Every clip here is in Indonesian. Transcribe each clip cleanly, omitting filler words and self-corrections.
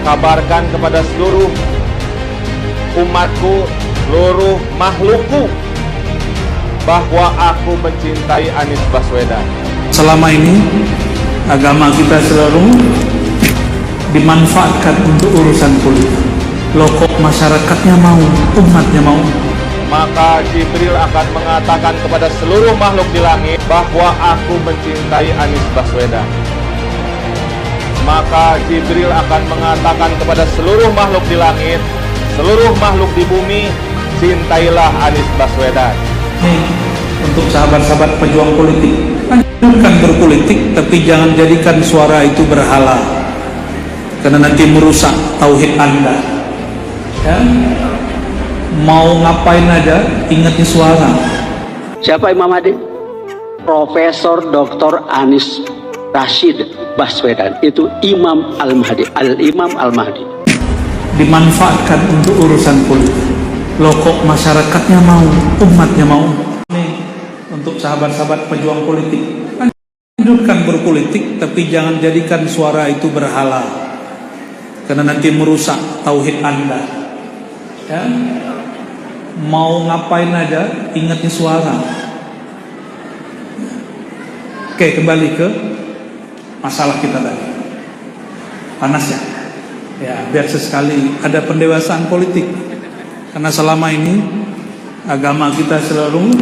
kabarkan kepada seluruh umatku, seluruh makhlukku, bahwa aku mencintai Anies Baswedan. Selama ini agama kita selalu dimanfaatkan untuk urusan politik. Loh kok masyarakatnya mau, umatnya mau? Maka Jibril akan mengatakan kepada seluruh makhluk di langit bahwa aku mencintai Anies Baswedan. Maka Jibril akan mengatakan kepada seluruh makhluk di langit, seluruh makhluk di bumi, cintailah Anies Baswedan. Untuk sahabat-sahabat pejuang politik, lanjutkan berpolitik, tapi jangan jadikan suara itu berhala, karena nanti merusak tauhid Anda. Ya? Mau ngapain aja, ingatnya suara. Siapa Imam Mahdi? Profesor Dr. Anies Rashid Baswedan. Itu Imam Al-Mahdi, Al-Imam Al-Mahdi. Dimanfaatkan untuk urusan politik. Loh kok masyarakatnya mau, umatnya mau? Nih, untuk sahabat-sahabat pejuang politik, lanjutkan berpolitik, tapi jangan jadikan suara itu berhala, karena nanti merusak tauhid Anda. Ya? Mau ngapain aja, ingatnya suara. Oke, kembali ke masalah kita tadi. Panas ya? Ya, biar sesekali ada pendewasaan politik. Karena selama ini agama kita selalu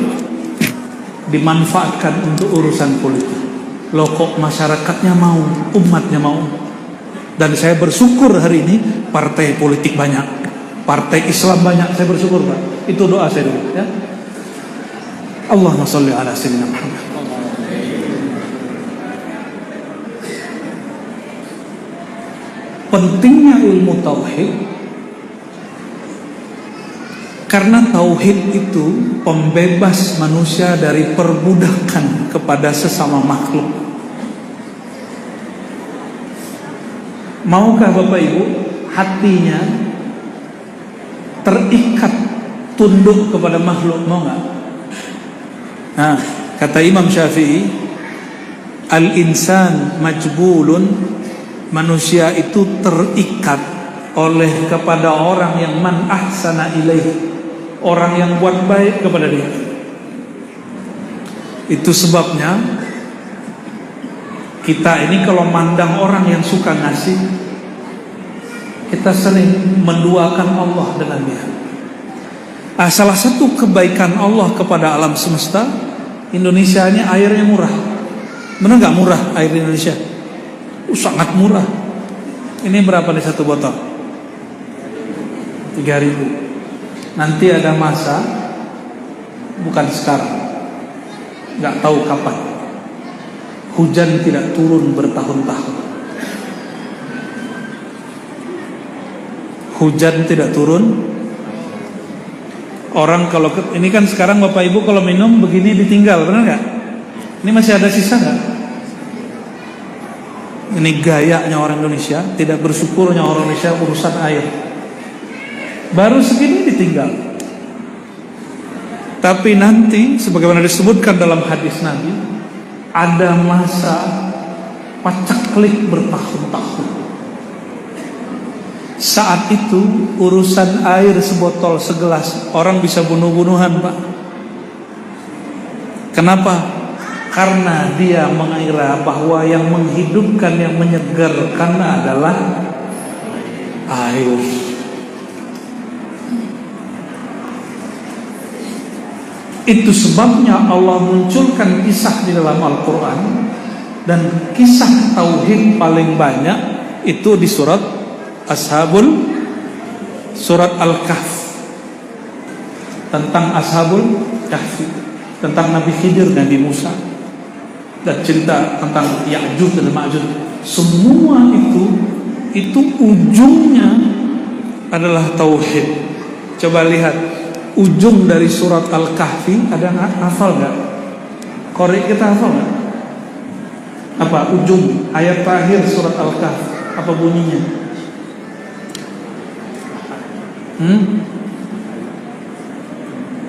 dimanfaatkan untuk urusan politik. Loh kok masyarakatnya mau, umatnya mau? Dan saya bersyukur hari ini partai politik banyak, partai Islam banyak. Saya bersyukur, Pak. Itu doa saya dulu, ya. Allahumma sholli ala sayyidina Muhammad. Pentingnya ilmu tauhid, karena tauhid itu pembebas manusia dari perbudakan kepada sesama makhluk. Maukah Bapak Ibu hatinya terikat tunduk kepada makhluk? Mau nggak? Nah, kata Imam Syafi'i, al-insan majbulun, manusia itu terikat oleh kepada orang yang man ahsana ilaih, orang yang buat baik kepada dia. Itu sebabnya kita ini kalau mandang orang yang suka ngasih, kita sering menduakan Allah dengan dia. Salah satu kebaikan Allah kepada alam semesta, Indonesia ini airnya murah. Benar nggak murah air di Indonesia? Sangat murah. Ini berapa nih satu botol? 3.000. Nanti ada masa, bukan sekarang, nggak tahu kapan, hujan tidak turun bertahun-tahun. Hujan tidak turun. Orang kalau ini kan sekarang Bapak Ibu kalau minum begini ditinggal, benar nggak? Ini masih ada sisa nggak? Ini gayanya orang Indonesia, tidak bersyukurnya orang Indonesia urusan air. Baru segini ditinggal. Tapi nanti sebagaimana disebutkan dalam hadis Nabi, ada masa pacaklik bertahun-tahun. Saat itu urusan air sebotol segelas orang bisa bunuh-bunuhan, Pak. Kenapa? Karena dia mengira bahwa yang menghidupkan, yang menyegarkan adalah air. Itu sebabnya Allah munculkan kisah di dalam Al-Quran, dan kisah tauhid paling banyak itu di surat surat Al-Kahf, tentang Ashabul Kahfi, tentang Nabi Khidir, Nabi Musa, dan cerita tentang Ya'juj dan Ma'juj. Semua itu ujungnya adalah tauhid. Coba lihat ujung dari surat Al-Kahfi, ada hafal nggak? Korek kita hafal nggak? Apa ujung ayat terakhir surat Al-Kahfi? Apa bunyinya?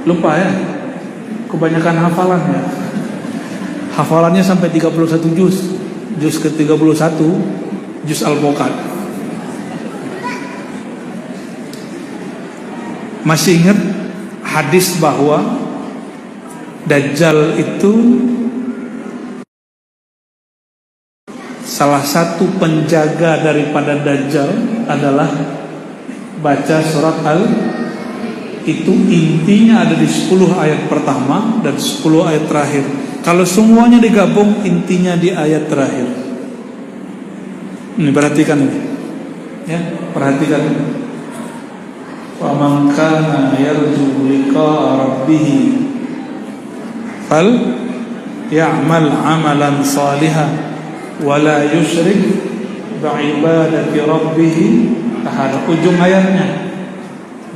Lupa ya? Kebanyakan hafalan ya. Hafalannya sampai 31 juz. Juz ke-31 juz Al-Baqarah. Masih ingat hadis bahwa Dajjal itu salah satu penjaga daripada Dajjal adalah baca surat itu intinya ada di 10 ayat pertama dan 10 ayat terakhir. Kalau semuanya digabung intinya di ayat terakhir. Ini perhatikan ini. Ya, perhatikan ini. Wa man kana yarju liqa'a rabbih fal ya'mal 'amalan shalihan wa la yusyrik bi'ibadati rabbih ahad. Ujung ayatnya,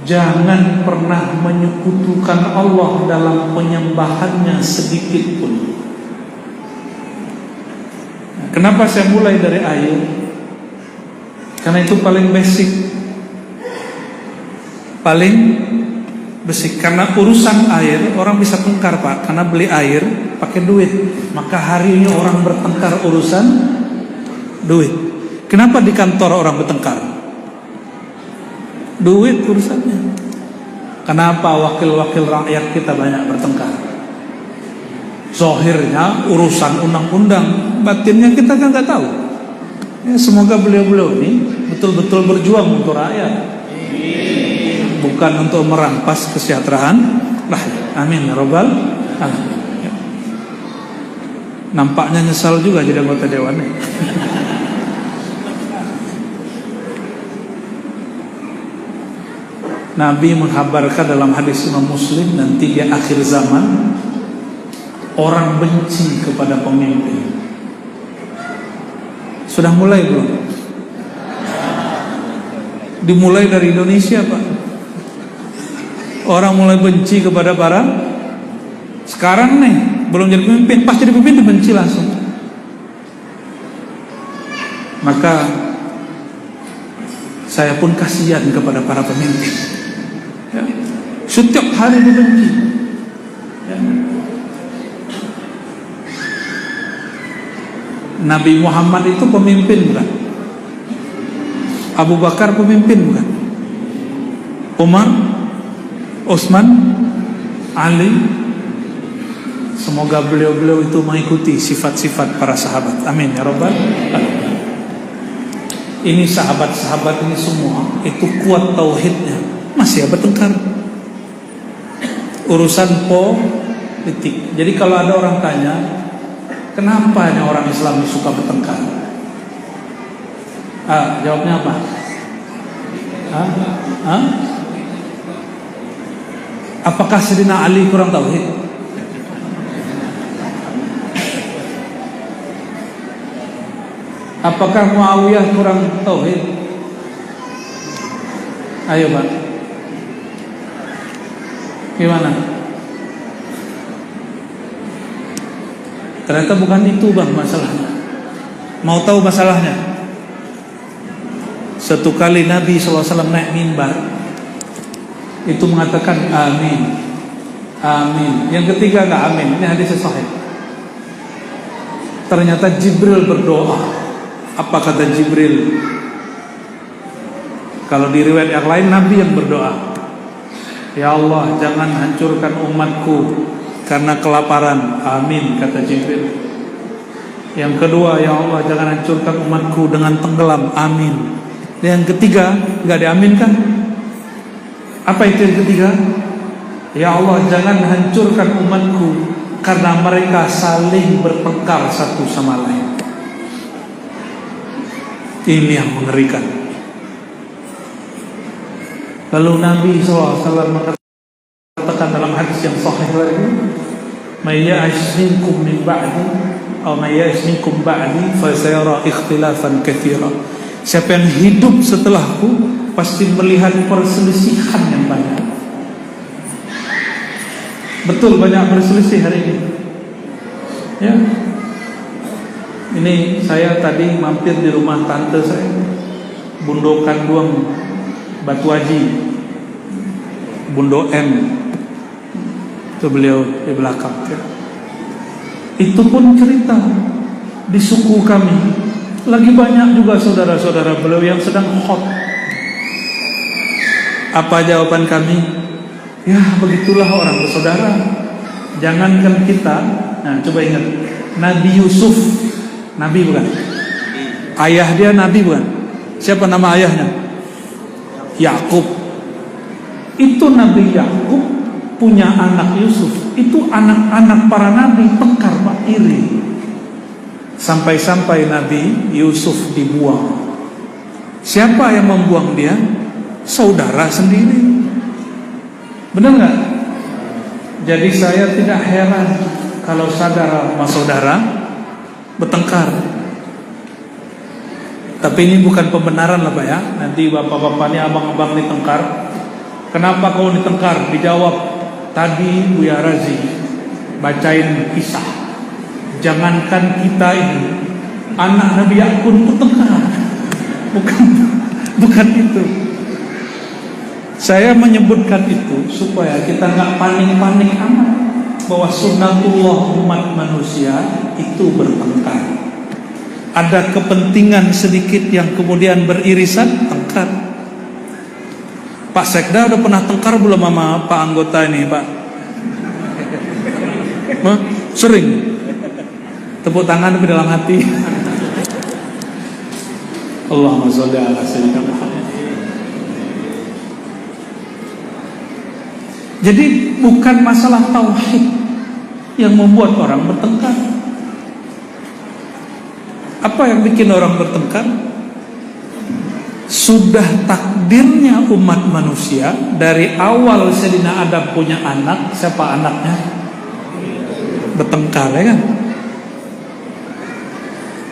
jangan pernah menyekutukan Allah dalam penyembahannya sedikit pun. Kenapa saya mulai dari air? Karena itu paling basic. Paling basic. Karena urusan air orang bisa tengkar, Pak. Karena beli air pakai duit. Maka hari ini orang bertengkar urusan duit. Kenapa di kantor orang bertengkar? Duit urusannya. Kenapa wakil-wakil rakyat kita banyak bertengkar? Zahirnya urusan undang-undang, batinnya kita kan nggak tahu. Ya, semoga beliau-beliau ini betul-betul berjuang untuk rakyat, bukan untuk merampas kesejahteraan rakyat. Amin ya Rabbal alamin. Ya. Nampaknya nyesal juga jadi anggota dewan. Nabi menghabarkan dalam hadis Imam Muslim, nanti di akhir zaman orang benci kepada pemimpin. Sudah mulai belum? Dimulai dari Indonesia, Pak. Orang mulai benci kepada para sekarang nih, belum jadi pemimpin, pas jadi pemimpin dibenci langsung. Maka saya pun kasihan kepada para pemimpin. Ya. Setiap hari dibenci. Ya. Nabi Muhammad itu pemimpin bukan? Abu Bakar pemimpin bukan? Umar, Utsman, Ali. Semoga beliau-beliau itu mengikuti sifat-sifat para sahabat. Amin ya Rabbal alamin. Ini sahabat-sahabat ini semua itu kuat tauhidnya, masih bertengkar urusan politik. Jadi kalau ada orang tanya, kenapa orang Islam suka bertengkar? Jawabnya apa? Apakah Sayyidina Ali kurang tauhid? Apakah Muawiyah kurang tauhid? Ayo Pak, gimana? Ternyata bukan itu Bang masalahnya. Mau tahu masalahnya? Satu kali Nabi SAW naik mimbar, itu mengatakan amin, amin. Yang ketiga enggak amin. Ini hadis sahih. Ternyata Jibril berdoa. Apa kata Jibril? Kalau di riwayat yang lain Nabi yang berdoa, ya Allah, jangan hancurkan umatku karena kelaparan. Amin, kata Jibril. Yang kedua, ya Allah, jangan hancurkan umatku dengan tenggelam. Amin. Yang ketiga, enggak diaminkan. Apa itu yang ketiga? Ya Allah, jangan hancurkan umatku karena mereka saling bertengkar satu sama lain. Ini yang mengerikan. Lalu Nabi SAW mengatakan dalam hadis yang sahih lagi, "May ya'ish minkum min ba'di aw may ya'ish minkum ba'di fa sayara ikhtilafan katsira." Siapa yang hidup setelahku pasti melihat perselisihan yang banyak. Betul, banyak berselisih hari ini. Ya. Ini saya tadi mampir di rumah tante saya, Bundokan Duang Batu Haji, Bundo M. Itu beliau di belakang. Ya. Itu pun cerita di suku kami lagi banyak juga saudara-saudara beliau yang sedang hot. Apa jawaban kami? Ya begitulah orang bersaudara. Jangankan kita. Nah coba ingat, Nabi Yusuf, Nabi bukan? Ayah dia Nabi bukan? Siapa nama ayahnya? Yakub. Itu Nabi Yakub punya anak Yusuf. Itu anak-anak para nabi tengkar pak, iri. Sampai-sampai Nabi Yusuf dibuang. Siapa yang membuang dia? Saudara sendiri. Benar nggak? Jadi saya tidak heran kalau saudara sama saudara bertengkar. Tapi ini bukan pembenaran lah Pak ya. Nanti bapak-bapak ini, abang-abang ini tengkar. Kenapa kau ditengkar? Dijawab, tadi Buya Razi bacain kisah. Jangankan kita ini, anak Nabi Yakub bertengkar. Bukan itu. Saya menyebutkan itu supaya kita nggak panik-panik amat bahwa sunnatullah umat manusia itu bertengkar. Ada kepentingan sedikit yang kemudian beririsan, tengkar. Pak Sekda udah pernah tengkar belum sama Pak anggota ini Pak? Sering. Tepuk tangan tapi dalam hati. Allahumma sholli ala sayyidina Muhammad. Jadi bukan masalah tauhid yang membuat orang bertengkar. Apa yang bikin orang bertengkar? Sudah takdirnya umat manusia dari awal Sayyidina Adam punya anak, siapa anaknya? Bertengkar ya kan?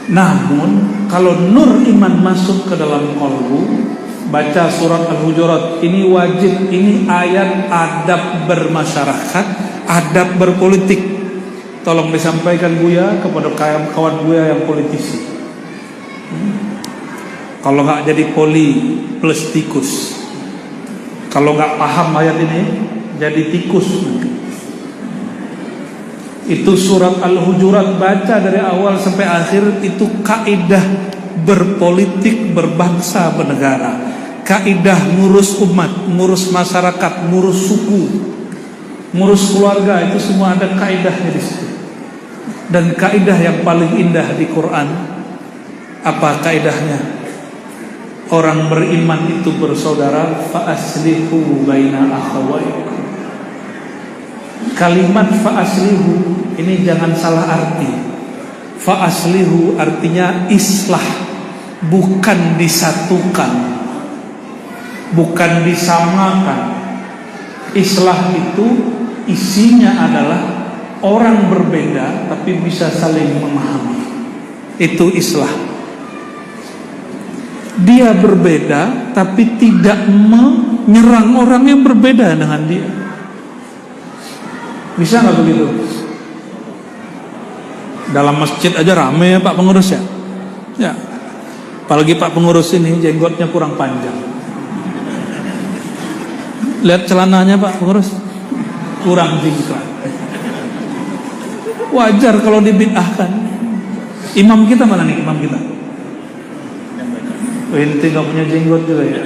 Namun kalau nur iman masuk ke dalam kalbu, baca surat Al-Hujurat, ini wajib, ini ayat adab bermasyarakat, adab berpolitik. Tolong disampaikan Buya kepada kawan Buya yang politisi. Kalau nggak jadi poli plus tikus. Kalau nggak paham ayat ini, jadi tikus. Itu surat Al-Hujurat, baca dari awal sampai akhir. Itu kaidah berpolitik, berbangsa, bernegara. Kaidah ngurus umat, ngurus masyarakat, ngurus suku, ngurus keluarga, itu semua ada kaidahnya di situ. Dan kaidah yang paling indah di Quran, apa kaidahnya? Orang beriman itu bersaudara, fa aslihu baina akhawaikum. Kalimat fa aslihu ini jangan salah arti. Fa aslihu artinya islah, bukan disatukan, bukan disamakan. Islah itu isinya adalah orang berbeda tapi bisa saling memahami. Itu islah. Dia berbeda tapi tidak menyerang orang yang berbeda dengan dia. Bisa nggak begitu? Dalam masjid aja rame ya Pak pengurus ya. Ya. Apalagi Pak pengurus ini jenggotnya kurang panjang. Lihat celananya Pak pengurus, kurang jingkrak. Wajar kalau dibid'ahkan. Imam kita mana nih imam kita? Ente gak punya jenggot juga ya.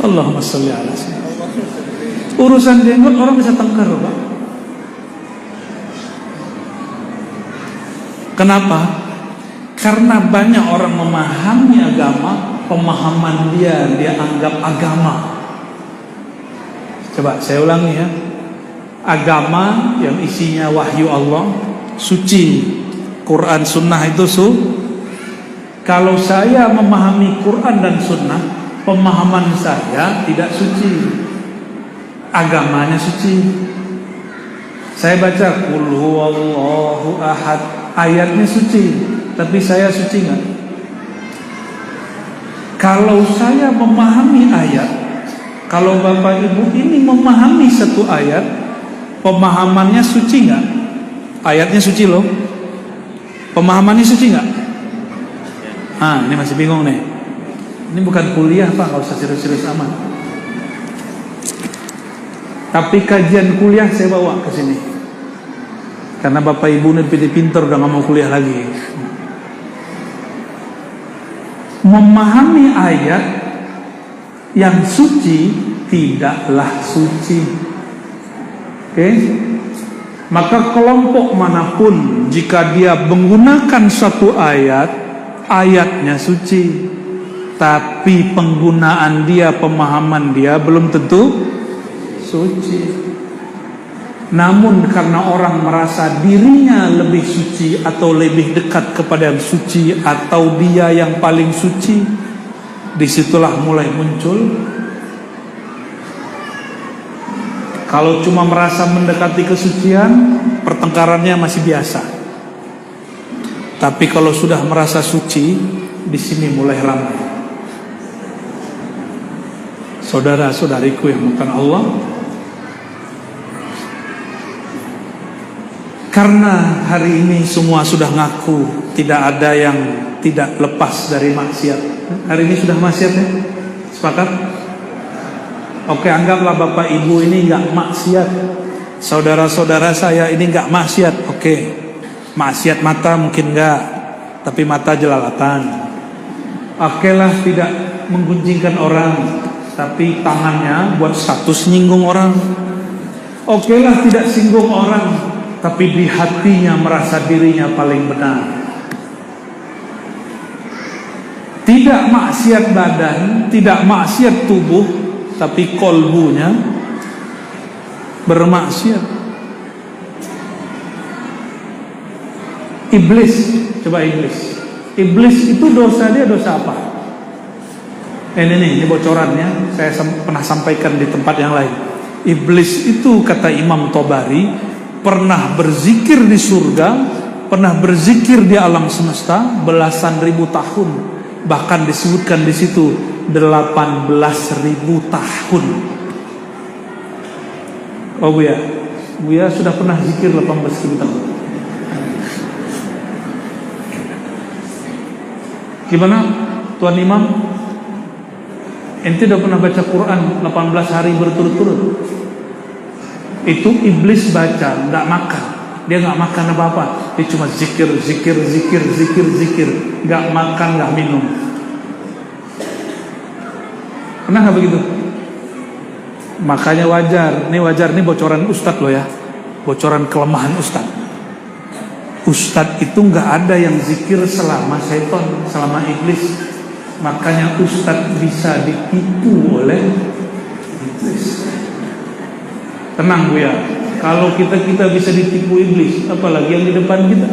Allahumma sholli ala sayyidina. Urusan jenggot orang bisa tengkar Pak. Kenapa? Karena banyak orang memahami agama, pemahaman dia anggap agama. Coba saya ulangi ya. Agama yang isinya wahyu Allah, suci, Quran Sunnah itu Kalau saya memahami Quran dan Sunnah, pemahaman saya tidak suci, agamanya suci. Saya baca Qul huwallahu ahad, ayatnya suci, tapi saya suci nggak? Kalau saya memahami ayat, kalau Bapak Ibu ini memahami satu ayat, pemahamannya suci nggak? Ayatnya suci loh. Pemahamannya suci nggak? Ini masih bingung nih. Ini bukan kuliah Pak, nggak usah serius-serius amat. Tapi kajian kuliah saya bawa ke sini. Karena Bapak Ibu nih pinter udah nggak mau kuliah lagi. memahami ayat yang suci tidaklah suci. Oke? Maka kelompok manapun jika dia menggunakan suatu ayat, ayatnya suci, tapi penggunaan dia, pemahaman dia belum tentu suci. Namun karena orang merasa dirinya lebih suci atau lebih dekat kepada yang suci, atau dia yang paling suci, disitulah mulai muncul. Kalau cuma merasa mendekati kesucian, pertengkarannya masih biasa. Tapi kalau sudah merasa suci, di sini mulai ramai. Saudara-saudariku yang bukan Allah, karena hari ini semua sudah ngaku tidak ada yang tidak lepas dari maksiat. Hari ini sudah maksiat ya? Sepakat? Oke, anggaplah Bapak Ibu ini enggak maksiat. Saudara-saudara saya ini enggak maksiat. Oke. Maksiat mata mungkin enggak, tapi mata jelalatan. Oke lah, tidak menggunjingkan orang, tapi tangannya buat status nyinggung orang. Oke lah, tidak singgung orang, tapi di hatinya merasa dirinya paling benar. Tidak maksiat badan, tidak maksiat tubuh, tapi kolbunya bermaksiat. Iblis, coba iblis. Iblis itu dosa dia dosa apa? Ini bocorannya, saya pernah sampaikan di tempat yang lain. Iblis itu kata Imam Tobari pernah berzikir di surga, pernah berzikir di alam semesta belasan ribu tahun. Bahkan disebutkan di situ 18.000 tahun. Oh Buya sudah pernah zikir 18.000 tahun. Gimana Tuan Imam? Ente udah pernah baca Quran 18 hari berturut-turut? Itu iblis baca, nggak makan. Dia nggak makan apa-apa. Dia cuma zikir, nggak makan, nggak minum. Pernah nggak begitu? Makanya wajar. Ini bocoran Ustadz loh ya, bocoran kelemahan Ustadz. Ustadz itu nggak ada yang zikir selama setan, selama iblis. Makanya Ustadz bisa ditipu oleh iblis. Tenang Bu ya, kalau kita bisa ditipu iblis, apalagi yang di depan kita.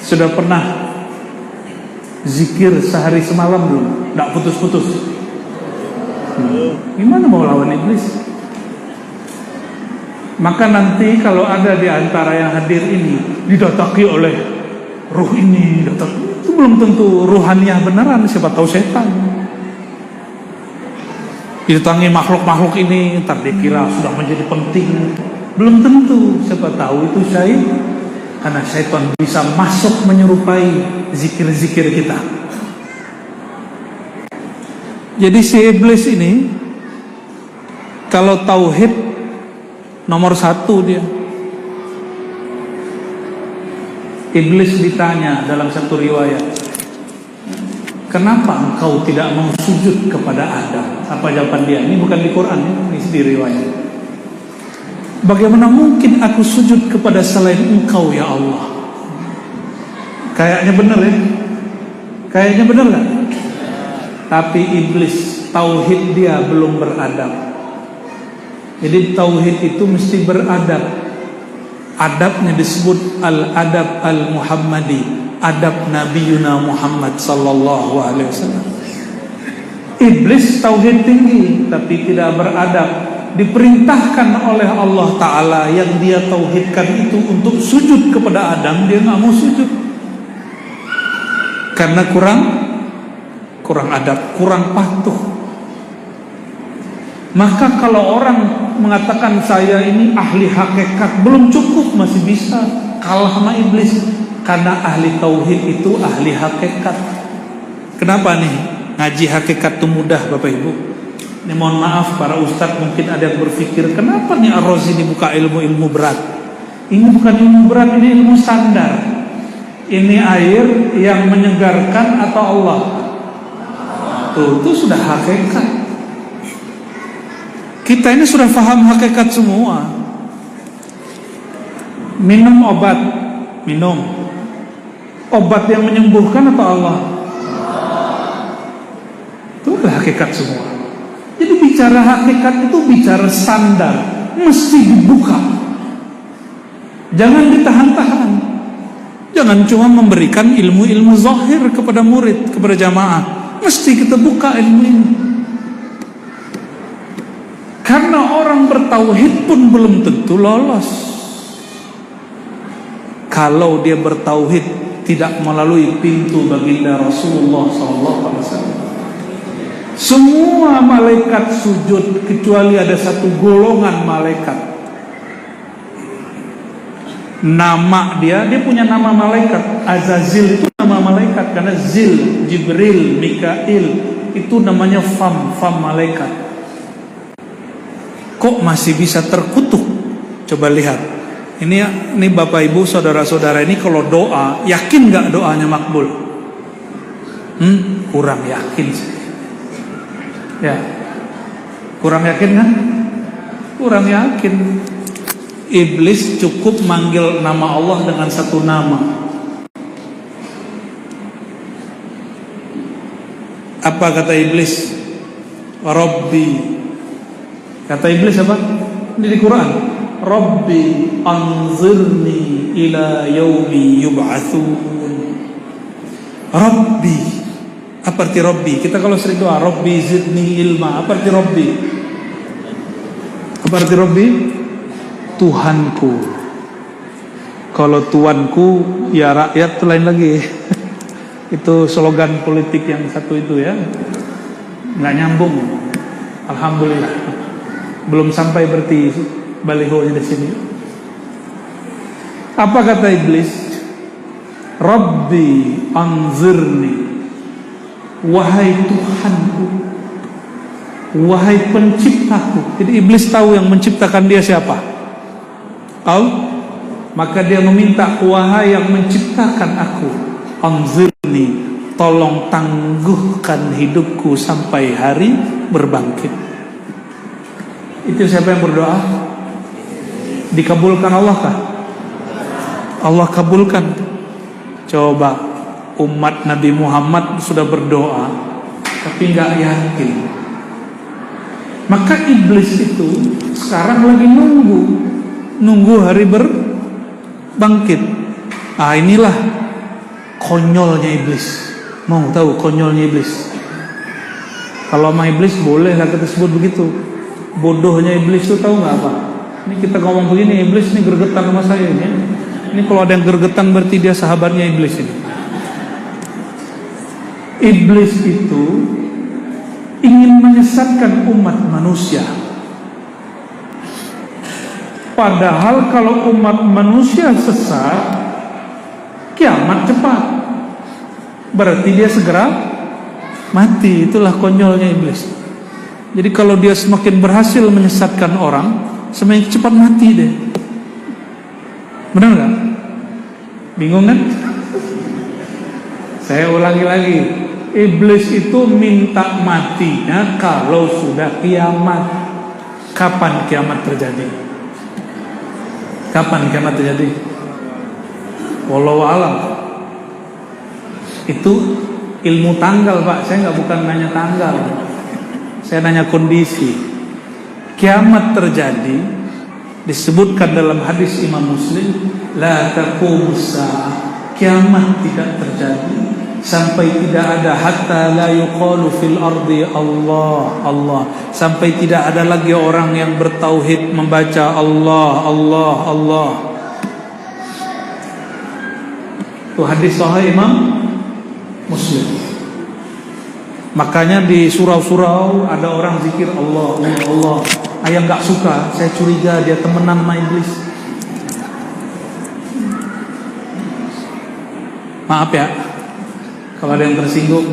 Sudah pernah zikir sehari semalam belum? Nggak putus-putus. Gimana mau lawan iblis? Maka nanti kalau ada di antara yang hadir ini didataki oleh ruh ini, itu belum tentu ruhaniah beneran, siapa tahu setan. Didatangi makhluk-makhluk ini, ntar dikira sudah menjadi penting, belum tentu, siapa tahu itu syaitan. Karena setan bisa masuk menyerupai zikir-zikir kita. Jadi si iblis ini kalau tauhid nomor 1 dia. Iblis ditanya dalam satu riwayat, kenapa engkau tidak mau sujud kepada Adam? Apa jawaban dia? Ini bukan di Quran ya, ini di riwayat. Bagaimana mungkin aku sujud kepada selain engkau ya Allah? Kayaknya benar ya? Kayaknya benar gak? Tapi iblis, tauhid dia belum beradab. Jadi tauhid itu mesti beradab. Adabnya disebut al-adab al-Muhammadi, adab Nabiyuna Muhammad sallallahu alaihi wasallam. Iblis tauhid tinggi tapi tidak beradab. Diperintahkan oleh Allah Ta'ala yang dia tauhidkan itu untuk sujud kepada Adam, dia gak mau sujud karena kurang adab, kurang patuh. Maka kalau orang mengatakan saya ini ahli hakikat, belum cukup, masih bisa kalah sama iblis. Karena ahli tauhid itu ahli hakikat. Kenapa nih ngaji hakikat itu mudah Bapak Ibu? Ini mohon maaf para ustadz, mungkin ada yang berpikir kenapa nih Ar-Razi dibuka ilmu-ilmu berat. Ini bukan ilmu berat, ini ilmu standar. Ini air yang menyegarkan atau Allah? Itu sudah hakikat. Kita ini sudah paham hakikat semua. Minum obat, minum obat yang menyembuhkan atau Allah? Itu adalah hakikat semua. Jadi bicara hakikat itu bicara standar, mesti dibuka. Jangan ditahan-tahan. Jangan cuma memberikan ilmu-ilmu zahir kepada murid, kepada jamaah. Mesti kita buka ilmu ini. Karena orang bertauhid pun belum tentu lolos kalau dia bertauhid tidak melalui pintu baginda Rasulullah SAW. Semua malaikat sujud kecuali ada satu golongan malaikat. Nama dia punya nama malaikat. Azazil itu nama malaikat karena Zil, Jibril, Mikail itu namanya fam malaikat. Kok masih bisa terkutuk? Coba lihat. Ini Bapak Ibu, saudara-saudara ini kalau doa, yakin nggak doanya makbul? Kurang yakin sih. Ya, kurang yakin kan? Kurang yakin. Iblis cukup manggil nama Allah dengan satu nama. Apa kata iblis? Rabbi. Kata iblis apa? Ini di Quran. Rabbi anzirni ila yaumi yub'atsun. Rabbi. Apa arti Rabbi? Kita kalau sering doa Rabbi zidni ilma. Apa arti Rabbi? Apa arti Rabbi? Tuhanku. Kalau tuanku ya rakyat itu lain lagi. Itu slogan politik yang satu itu ya. Nggak nyambung. Alhamdulillah. Belum sampai berarti balihonya di sini. Apa kata iblis? Rabbi anzirni. Wahai Tuhanku, wahai penciptaku. Jadi iblis tahu yang menciptakan dia siapa? Allah. Maka dia meminta, wahai yang menciptakan aku, anzirni, tolong tangguhkan hidupku sampai hari berbangkit. Itu siapa yang berdoa? Dikabulkan Allah kah? Allah kabulkan. Coba umat Nabi Muhammad sudah berdoa tapi nggak yakin. Maka iblis itu sekarang lagi nunggu hari berbangkit. Inilah konyolnya iblis. Mau tahu konyolnya iblis? Kalau sama iblis boleh lah kita sebut begitu. Bodohnya iblis itu tahu nggak apa? Ini kita ngomong begini, iblis ini gergetan sama saya ini. Ini kalau ada yang gergetan berarti dia sahabatnya iblis ini. Iblis itu ingin menyesatkan umat manusia. Padahal kalau umat manusia sesat, kiamat cepat. Berarti dia segera mati. Itulah konyolnya iblis. Jadi kalau dia semakin berhasil menyesatkan orang, semakin cepat mati deh. Benar nggak? Bingung kan? Saya ulangi lagi. Iblis itu minta matinya kalau sudah kiamat. Kapan kiamat terjadi? Kapan kiamat terjadi? Wallahu a'lam. Itu ilmu tanggal, Pak. Saya bukan nanya tanggal. Saya nanya kondisi. Kiamat terjadi disebutkan dalam hadis Imam Muslim, la taqumus saah. Kiamat tidak terjadi sampai tidak ada hatta la yuqalu fil ardi Allah Allah, sampai tidak ada lagi orang yang bertauhid membaca Allah Allah Allah. Itu hadis sahih Imam Muslim. Makanya di surau-surau ada orang zikir Allah Allah Allah. Ayah nggak suka, saya curiga dia temenan sama iblis. Maaf ya kalau ada yang tersinggung.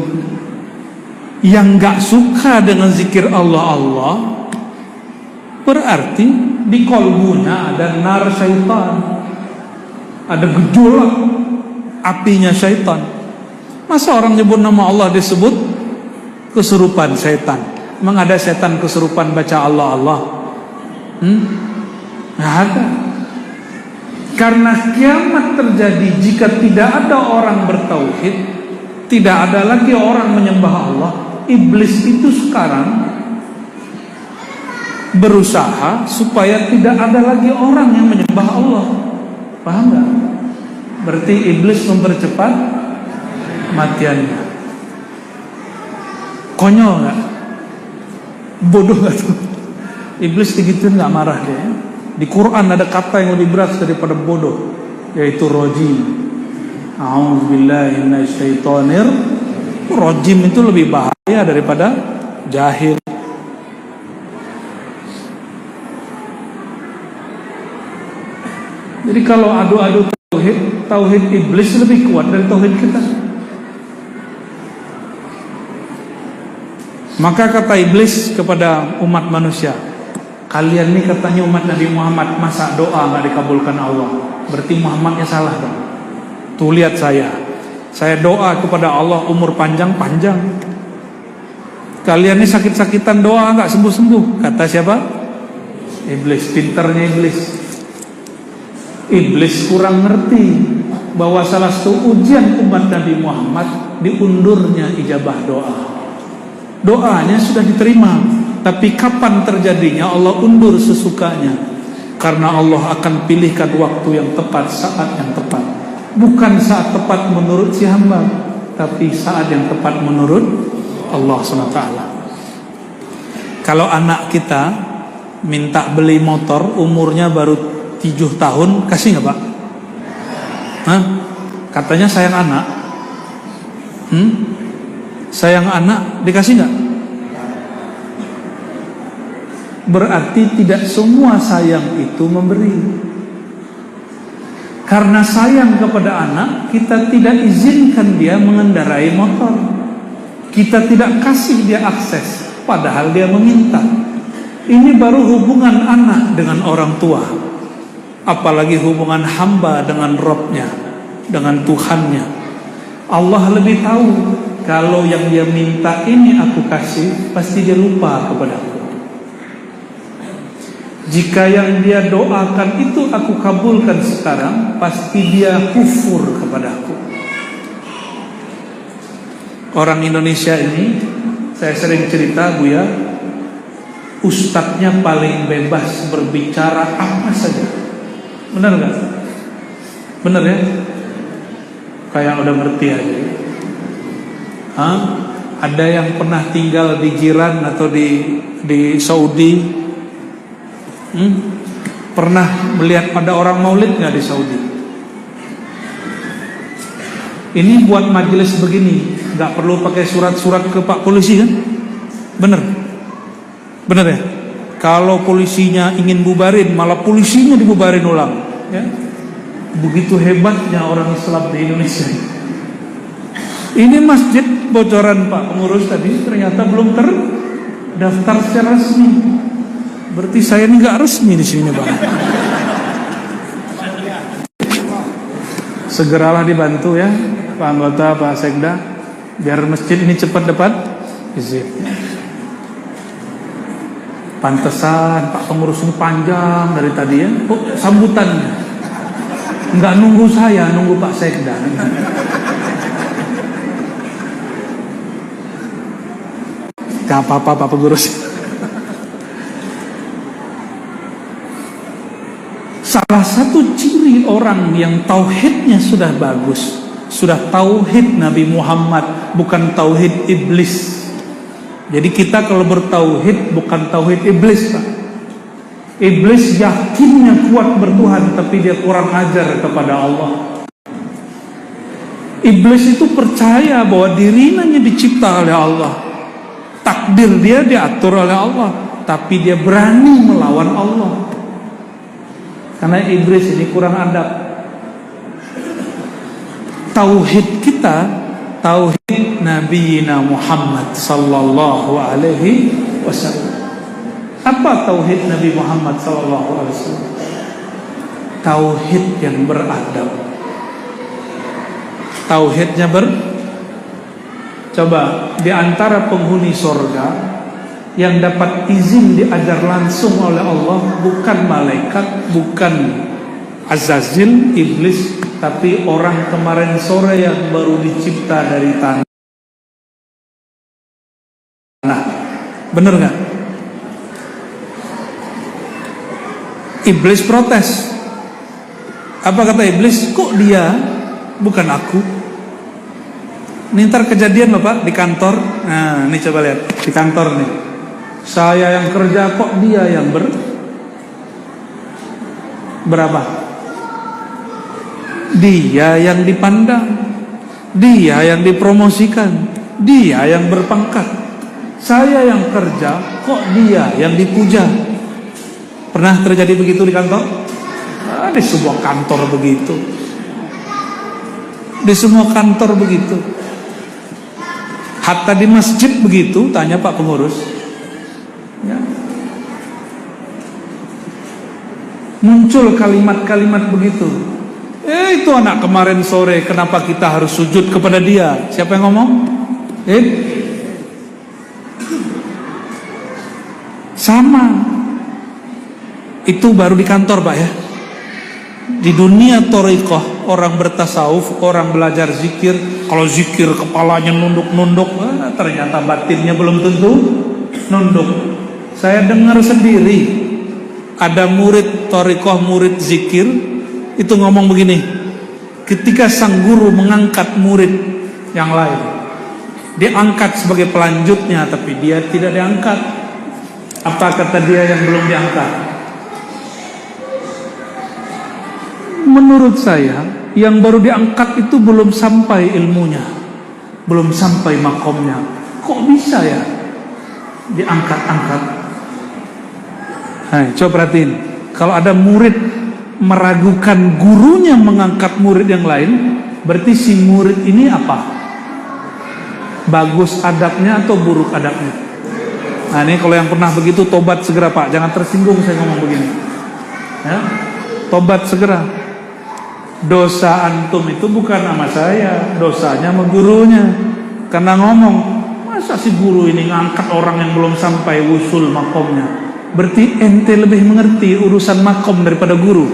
Yang gak suka dengan zikir Allah Allah berarti di kolbunya ada nar syaitan. ada gejolak apinya syaitan. Masa orang nyebut nama Allah disebut kesurupan syaitan? Emang ada setan kesurupan baca Allah? Nggak ada. Karena kiamat terjadi jika tidak ada orang bertauhid, tidak ada lagi orang menyembah Allah. Iblis itu sekarang berusaha supaya tidak ada lagi orang yang menyembah Allah. Paham gak? Berarti iblis mempercepat kematiannya. Konyol gak? Bodoh gak tuh? Iblis digituin gak marah dia. Di Quran ada kata yang lebih berat daripada bodoh, yaitu rojim. A'udzubillahi minasyaitonir. Rojim itu lebih bahaya daripada jahil. Jadi kalau adu-adu tauhid iblis lebih kuat dari tauhid kita. Maka kata iblis kepada umat manusia, kalian ini katanya umat Nabi Muhammad, masa doa nggak dikabulkan Allah? Berarti Muhammadnya salah dong. Tuh lihat saya doa kepada Allah umur panjang. Kalian ini sakit-sakitan doa nggak sembuh-sembuh. Kata siapa? Iblis. Pinternya iblis. Iblis kurang ngerti bahwa salah satu ujian umat Nabi Muhammad diundurnya ijabah doa. Doanya sudah diterima, tapi kapan terjadinya Allah undur sesukanya. Karena Allah akan pilihkan waktu yang tepat, saat yang tepat. Bukan saat tepat menurut si hamba, tapi saat yang tepat menurut Allah SWT. Kalau anak kita minta beli motor, umurnya baru 7 tahun, kasih nggak Pak? Hah? Katanya sayang anak. Sayang anak, dikasih nggak? Berarti tidak semua sayang itu memberi. Karena sayang kepada anak, kita tidak izinkan dia mengendarai motor. Kita tidak kasih dia akses, padahal dia meminta. Ini baru hubungan anak dengan orang tua. Apalagi hubungan hamba dengan Robnya, dengan Tuhannya. Allah lebih tahu, kalau yang dia minta ini aku kasih, pasti dia lupa kepadaku. Jika yang dia doakan itu aku kabulkan sekarang, pasti dia kufur kepadaku. Orang Indonesia ini, saya sering cerita Buya, ustadznya paling bebas berbicara apa saja. Benar gak? Benar ya? Kayak udah ngerti aja. Ada yang pernah tinggal di Jiran atau di Saudi? Pernah melihat ada orang maulid gak di Saudi? Ini buat majelis begini, gak perlu pakai surat-surat ke Pak Polisi kan? Bener? Bener ya? Kalau polisinya ingin bubarin, malah polisinya dibubarin ulang. Ya? Begitu hebatnya orang Islam di Indonesia. Ini masjid bocoran Pak pengurus tadi ternyata belum terdaftar secara resmi. Berarti saya ini nggak resmi di sini Pak. Segeralah dibantu ya Pak Anggota, Pak Sekda, biar masjid ini cepat dapat izin. Pantesan Pak pengurus ini panjang dari tadi ya. Sambutannya nggak nunggu saya, nunggu Pak Sekda. Gak apa-apa Pak pengurus. Salah satu ciri orang yang tauhidnya sudah bagus, sudah tauhid Nabi Muhammad, bukan tauhid iblis. Jadi kita kalau bertauhid bukan tauhid iblis Pak. Iblis yakinnya kuat bertuhan, tapi dia kurang ajar kepada Allah. Iblis itu percaya bahwa dirinya dicipta oleh Allah, takdir dia diatur oleh Allah, tapi dia berani melawan Allah. Karena iblis ini kurang adab. Tauhid kita, tauhid Nabiina Muhammad sallallahu alaihi wasallam. Apa tauhid Nabi Muhammad sallallahu alaihi wasallam? tauhid yang beradab. Tauhidnya coba di antara penghuni sorga yang dapat izin diajar langsung oleh Allah bukan malaikat, bukan Azazil, iblis, tapi orang kemarin sore yang baru dicipta dari tanah. Bener gak? Iblis protes. Apa kata iblis? Kok dia, bukan aku? Ini ntar kejadian Bapak di kantor. Nah ini coba lihat di kantor nih. Saya yang kerja, kok dia yang berapa? Dia yang dipandang, dia yang dipromosikan, dia yang berpangkat. Saya yang kerja, kok dia yang dipuja. Pernah terjadi begitu di kantor? Di semua kantor begitu. Di semua kantor begitu. Hatta di masjid begitu, tanya Pak pengurus. Ya. Muncul kalimat-kalimat begitu. Itu anak kemarin sore, kenapa kita harus sujud kepada dia? Siapa yang ngomong? Sama. Itu baru di kantor Pak ya. Di dunia thariqah, orang bertasawuf, orang belajar zikir, kalau zikir kepalanya nunduk-nunduk, ternyata batinnya belum tentu nunduk. Saya dengar sendiri ada murid thariqah, murid zikir itu ngomong begini, ketika sang guru mengangkat murid yang lain, diangkat sebagai pelanjutnya, tapi dia tidak diangkat. Apa kata dia yang belum diangkat? Menurut saya, yang baru diangkat itu belum sampai ilmunya, belum sampai makomnya. Kok bisa ya diangkat-angkat? Hai, coba perhatiin. Kalau ada murid meragukan gurunya mengangkat murid yang lain, berarti si murid ini apa? Bagus adabnya atau buruk adabnya? Nah ini kalau yang pernah begitu tobat segera Pak, jangan tersinggung saya ngomong begini. Ya, tobat segera. Dosa antum itu bukan sama saya, dosanya sama gurunya. Karena ngomong, masa si guru ini ngangkat orang yang belum sampai wusul makomnya? Berarti ente lebih mengerti urusan makom daripada guru.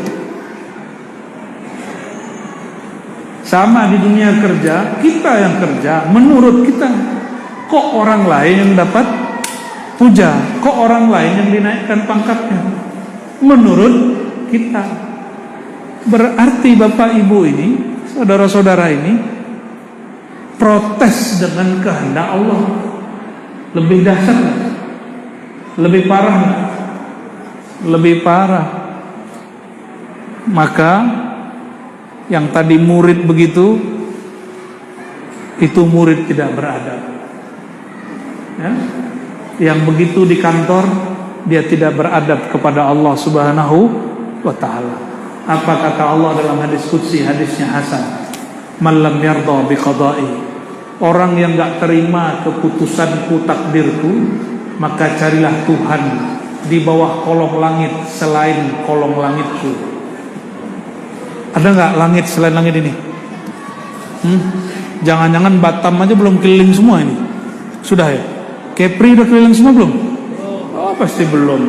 Sama di dunia kerja, kita yang kerja, menurut kita, kok orang lain yang dapat puja, kok orang lain yang dinaikkan pangkatnya? Menurut kita. Berarti Bapak Ibu ini, saudara-saudara ini, protes dengan kehendak Allah. Lebih dahsyat gak? Lebih parah gak? Lebih parah. Maka yang tadi murid begitu, itu murid tidak beradab ya? Yang begitu di kantor, dia tidak beradab kepada Allah Subhanahu wa ta'ala. Apa kata Allah dalam hadis qudsi, hadisnya Hasan, man lam yarda bi qada'i, orang yang gak terima keputusanku, takdirku, maka carilah Tuhan di bawah kolong langit selain kolong langitku. Ada gak langit selain langit ini? Jangan-jangan Batam aja belum keliling semua ini. Sudah ya? Kepri udah keliling semua belum? Oh pasti belum.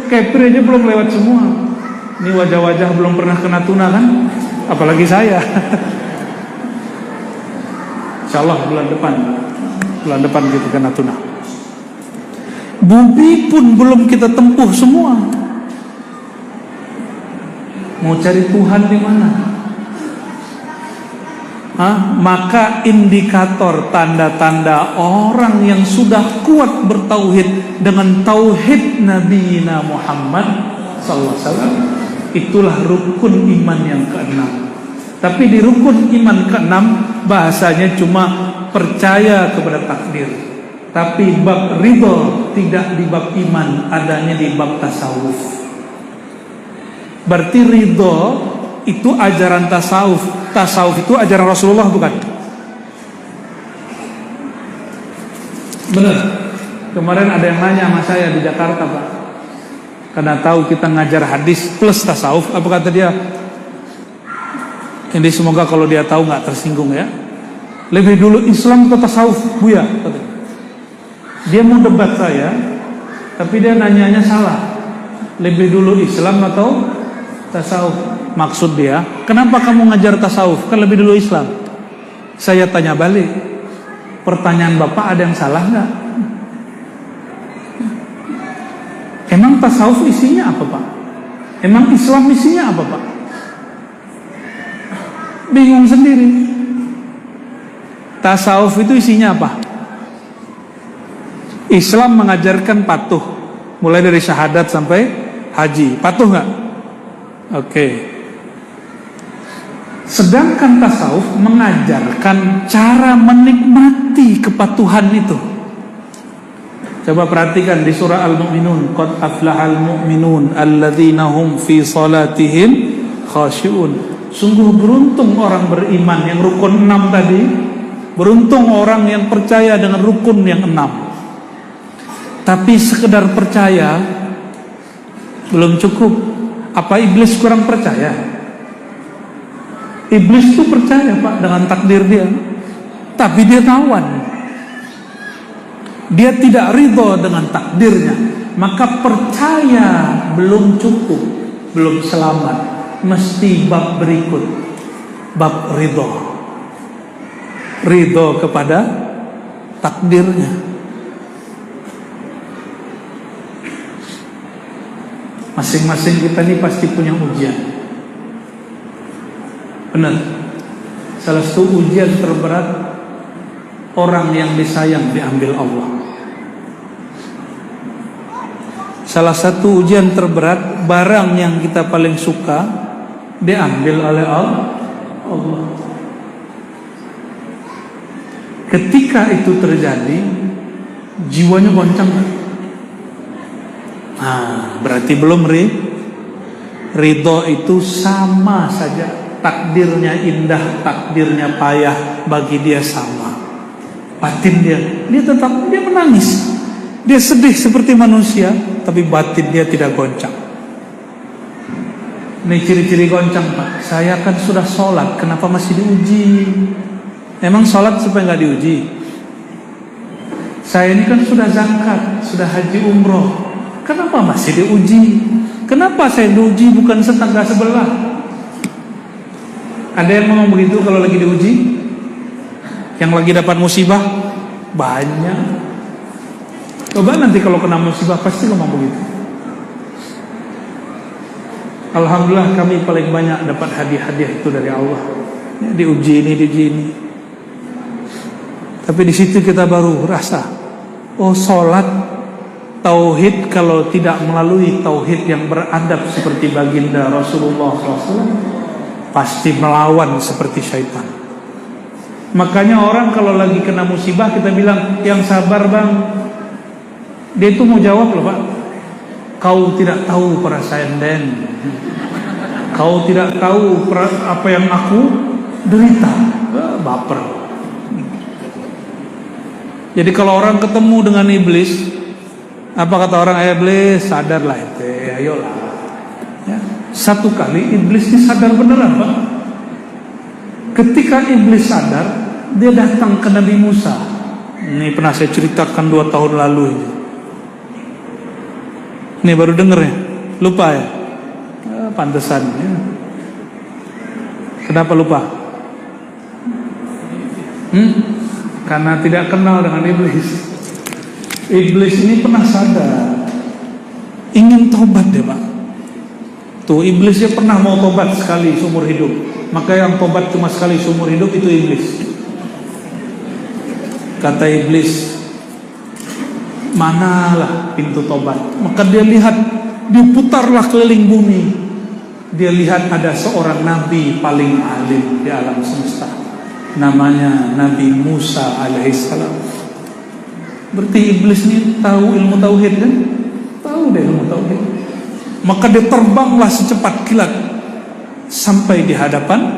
Kepri aja belum lewat semua. Ini wajah-wajah belum pernah ke Natuna kan? Apalagi saya. Insyaallah bulan depan kita ke Natuna. Bumi pun belum kita tempuh semua. Mau cari Tuhan di mana? Maka indikator tanda-tanda orang yang sudah kuat bertauhid dengan tauhid Nabi Muhammad sallallahu alaihi wasallam, itulah rukun iman yang keenam. Tapi di rukun iman keenam bahasanya cuma percaya kepada takdir. Tapi bab ridho tidak di bab iman, adanya di bab tasawuf. Berarti ridho itu ajaran tasawuf. Tasawuf itu ajaran Rasulullah bukan? Benar. Kemarin ada yang nanya sama saya di Jakarta Pak, karena tahu kita ngajar hadis plus tasawuf. Apa kata dia? Ini semoga kalau dia tahu nggak tersinggung ya. Lebih dulu Islam atau tasawuf, Buya? Dia mau debat saya, tapi dia nanyanya salah. Lebih dulu Islam atau tasawuf? Maksud dia, kenapa kamu ngajar tasawuf? Kan lebih dulu Islam. Saya tanya balik, pertanyaan Bapak ada yang salah nggak? Emang tasawuf isinya apa, Pak? Emang Islam isinya apa, Pak? Bingung sendiri. Tasawuf itu isinya apa? Islam mengajarkan patuh, mulai dari syahadat sampai haji. Patuh nggak? Oke. Sedangkan tasawuf mengajarkan cara menikmati kepatuhan itu. Coba perhatikan di surah Al-Mu'minun, qad aflahal mu'minun alladzina hum fi salatihim khashi'un. Sungguh beruntung orang beriman yang rukun 6 tadi. Beruntung orang yang percaya dengan rukun yang 6. Tapi sekedar percaya belum cukup. Apa iblis kurang percaya? Iblis itu percaya, Pak, dengan takdir dia. Tapi dia tawan. Dia tidak ridho dengan takdirnya. Maka percaya belum cukup, belum selamat. Mesti bab berikut, bab ridho. Ridho kepada takdirnya. Masing-masing kita ini pasti punya ujian. Benar. Salah satu ujian terberat, orang yang disayang diambil Allah. Salah satu ujian terberat, barang yang kita paling suka diambil oleh Allah. Ketika itu terjadi, jiwanya goncang. Berarti belum ridho. Itu sama saja, takdirnya indah, takdirnya payah, bagi dia sama. Batin dia tetap menangis. Dia sedih seperti manusia, tapi batin dia tidak goncang. Ini ciri-ciri goncang, Pak. Saya kan sudah sholat, kenapa masih diuji? Emang sholat supaya nggak diuji? Saya ini kan sudah zakat, sudah haji umroh, kenapa masih diuji? Kenapa saya diuji bukan tetangga sebelah? Ada yang ngomong begitu kalau lagi diuji? Yang lagi dapat musibah? Banyak. Coba nanti kalau kena musibah pasti ngomong begitu. Alhamdulillah kami paling banyak dapat hadiah-hadiah itu dari Allah. Ya, diuji ini. Tapi di situ kita baru rasa, oh sholat, tauhid kalau tidak melalui tauhid yang beradab seperti baginda Rasulullah SAW, pasti melawan seperti syaitan. Makanya orang kalau lagi kena musibah kita bilang, yang sabar bang. Dia itu mau jawab loh, Pak, kau tidak tahu perasaan Den, kau tidak tahu apa yang aku derita. Baper. Jadi kalau orang ketemu dengan iblis, apa kata orang? Iblis sadarlah itu, ayolah ya. Satu kali iblis disadar beneran, Pak. Ketika iblis sadar, dia datang ke Nabi Musa. Ini pernah saya ceritakan 2 tahun lalu ini. Ini baru denger ya, lupa ya, pantesan ya. Kenapa lupa? Karena tidak kenal dengan iblis. Iblis ini pernah sadar, ingin tobat deh, Pak. Tuh iblisnya pernah mau tobat sekali seumur hidup. Maka yang tobat cuma sekali seumur hidup itu iblis. Kata iblis, manalah pintu tobat. Maka dia lihat, diputarlah keliling bumi. Dia lihat ada seorang nabi paling alim di alam semesta, namanya Nabi Musa alaihissalam. Berarti iblis ini tahu ilmu tauhid kan? Tahu deh ilmu tauhid. Maka dia terbanglah secepat kilat sampai di hadapan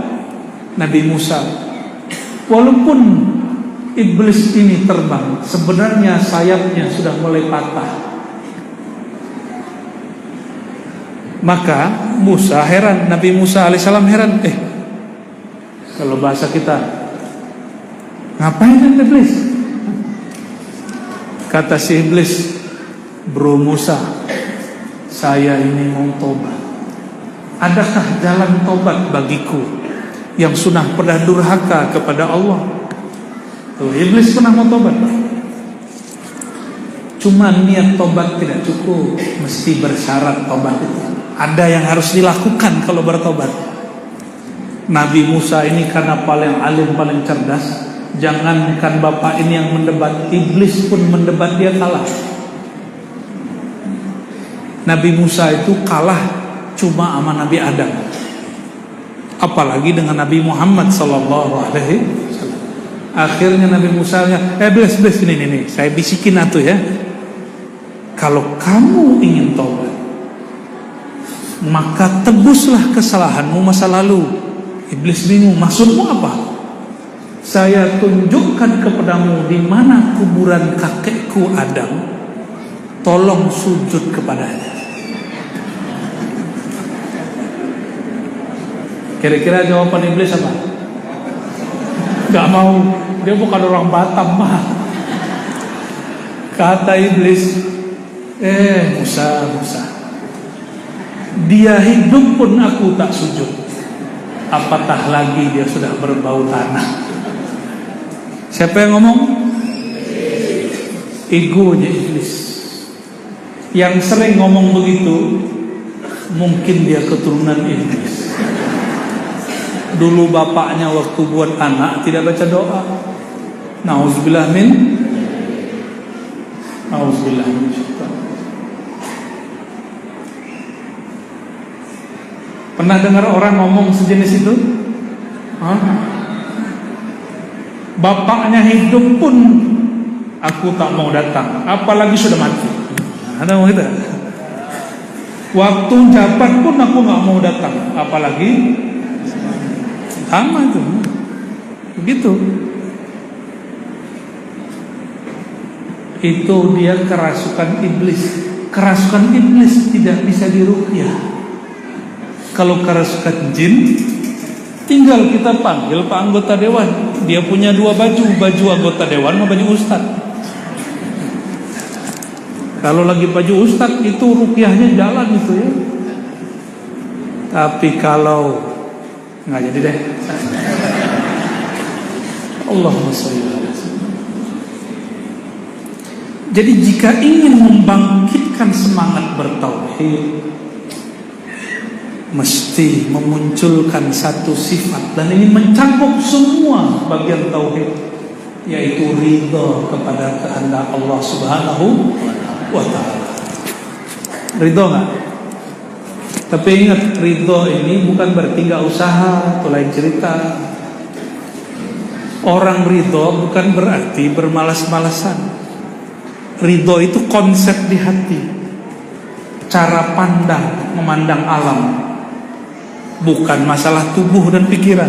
Nabi Musa. Walaupun iblis ini terbang, sebenarnya sayapnya sudah mulai patah. Maka Musa heran, Nabi Musa alaihissalam heran, kalau bahasa kita, ngapain kan iblis? Kata si iblis, bro Musa, saya ini mau tobat. Adakah jalan tobat bagiku yang sudah pernah durhaka kepada Allah? Tuh, iblis pernah mau tobat. Cuma niat tobat tidak cukup, mesti bersyarat tobat itu. Ada yang harus dilakukan kalau bertobat. Nabi Musa ini karena paling alim, paling cerdas. Jangankan bapak ini yang mendebat, iblis pun mendebat, dia kalah. Nabi Musa itu kalah cuma sama Nabi Adam, apalagi dengan Nabi Muhammad sallallahu alaihi wasallam. Akhirnya Nabi Musa iblis ini saya bisikin atuh ya. Kalau kamu ingin tobat, maka tebuslah kesalahanmu masa lalu. Iblis bingung, maksudmu apa? Saya tunjukkan kepadamu di mana kuburan kakekku Adam. Tolong sujud kepadanya. Kira-kira jawaban iblis apa? Gak mau, dia bukan orang Batam mah. Kata iblis, Musa, dia hidup pun aku tak sujud, apatah lagi dia sudah berbau tanah. Siapa yang ngomong? Egonya iblis. Yang sering ngomong begitu, mungkin dia keturunan iblis. Dulu bapaknya waktu buat anak tidak baca doa. Nauzubillah min syaitan. Pernah dengar orang ngomong sejenis itu? Bapaknya hidup pun aku tak mau datang, apalagi sudah mati. Ada mau kita? Waktu jabat pun aku gak mau datang, apalagi sama itu. Begitu. Itu dia kerasukan iblis. Kerasukan iblis tidak bisa diruqyah. Kalau kerasukan jin, tinggal kita panggil Pak anggota dewan. Dia punya 2 baju, baju anggota dewan sama baju ustad. Kalau lagi baju ustad itu ruqyahnya jalan itu ya. Tapi kalau nggak jadi deh. Allahumma sholli ala sayyidina. Jadi jika ingin membangkitkan semangat bertauhid, mesti memunculkan satu sifat, dan ini mencakup semua bagian tauhid, yaitu ridha kepada kehendak Allah Subhanahu wa ta'ala. Ridha nggak? Tapi ingat, ridha ini bukan berarti nggak usaha, itu lain cerita. Orang ridha bukan berarti bermalas-malasan. Ridha itu konsep di hati, cara pandang, memandang alam, bukan masalah tubuh dan pikiran.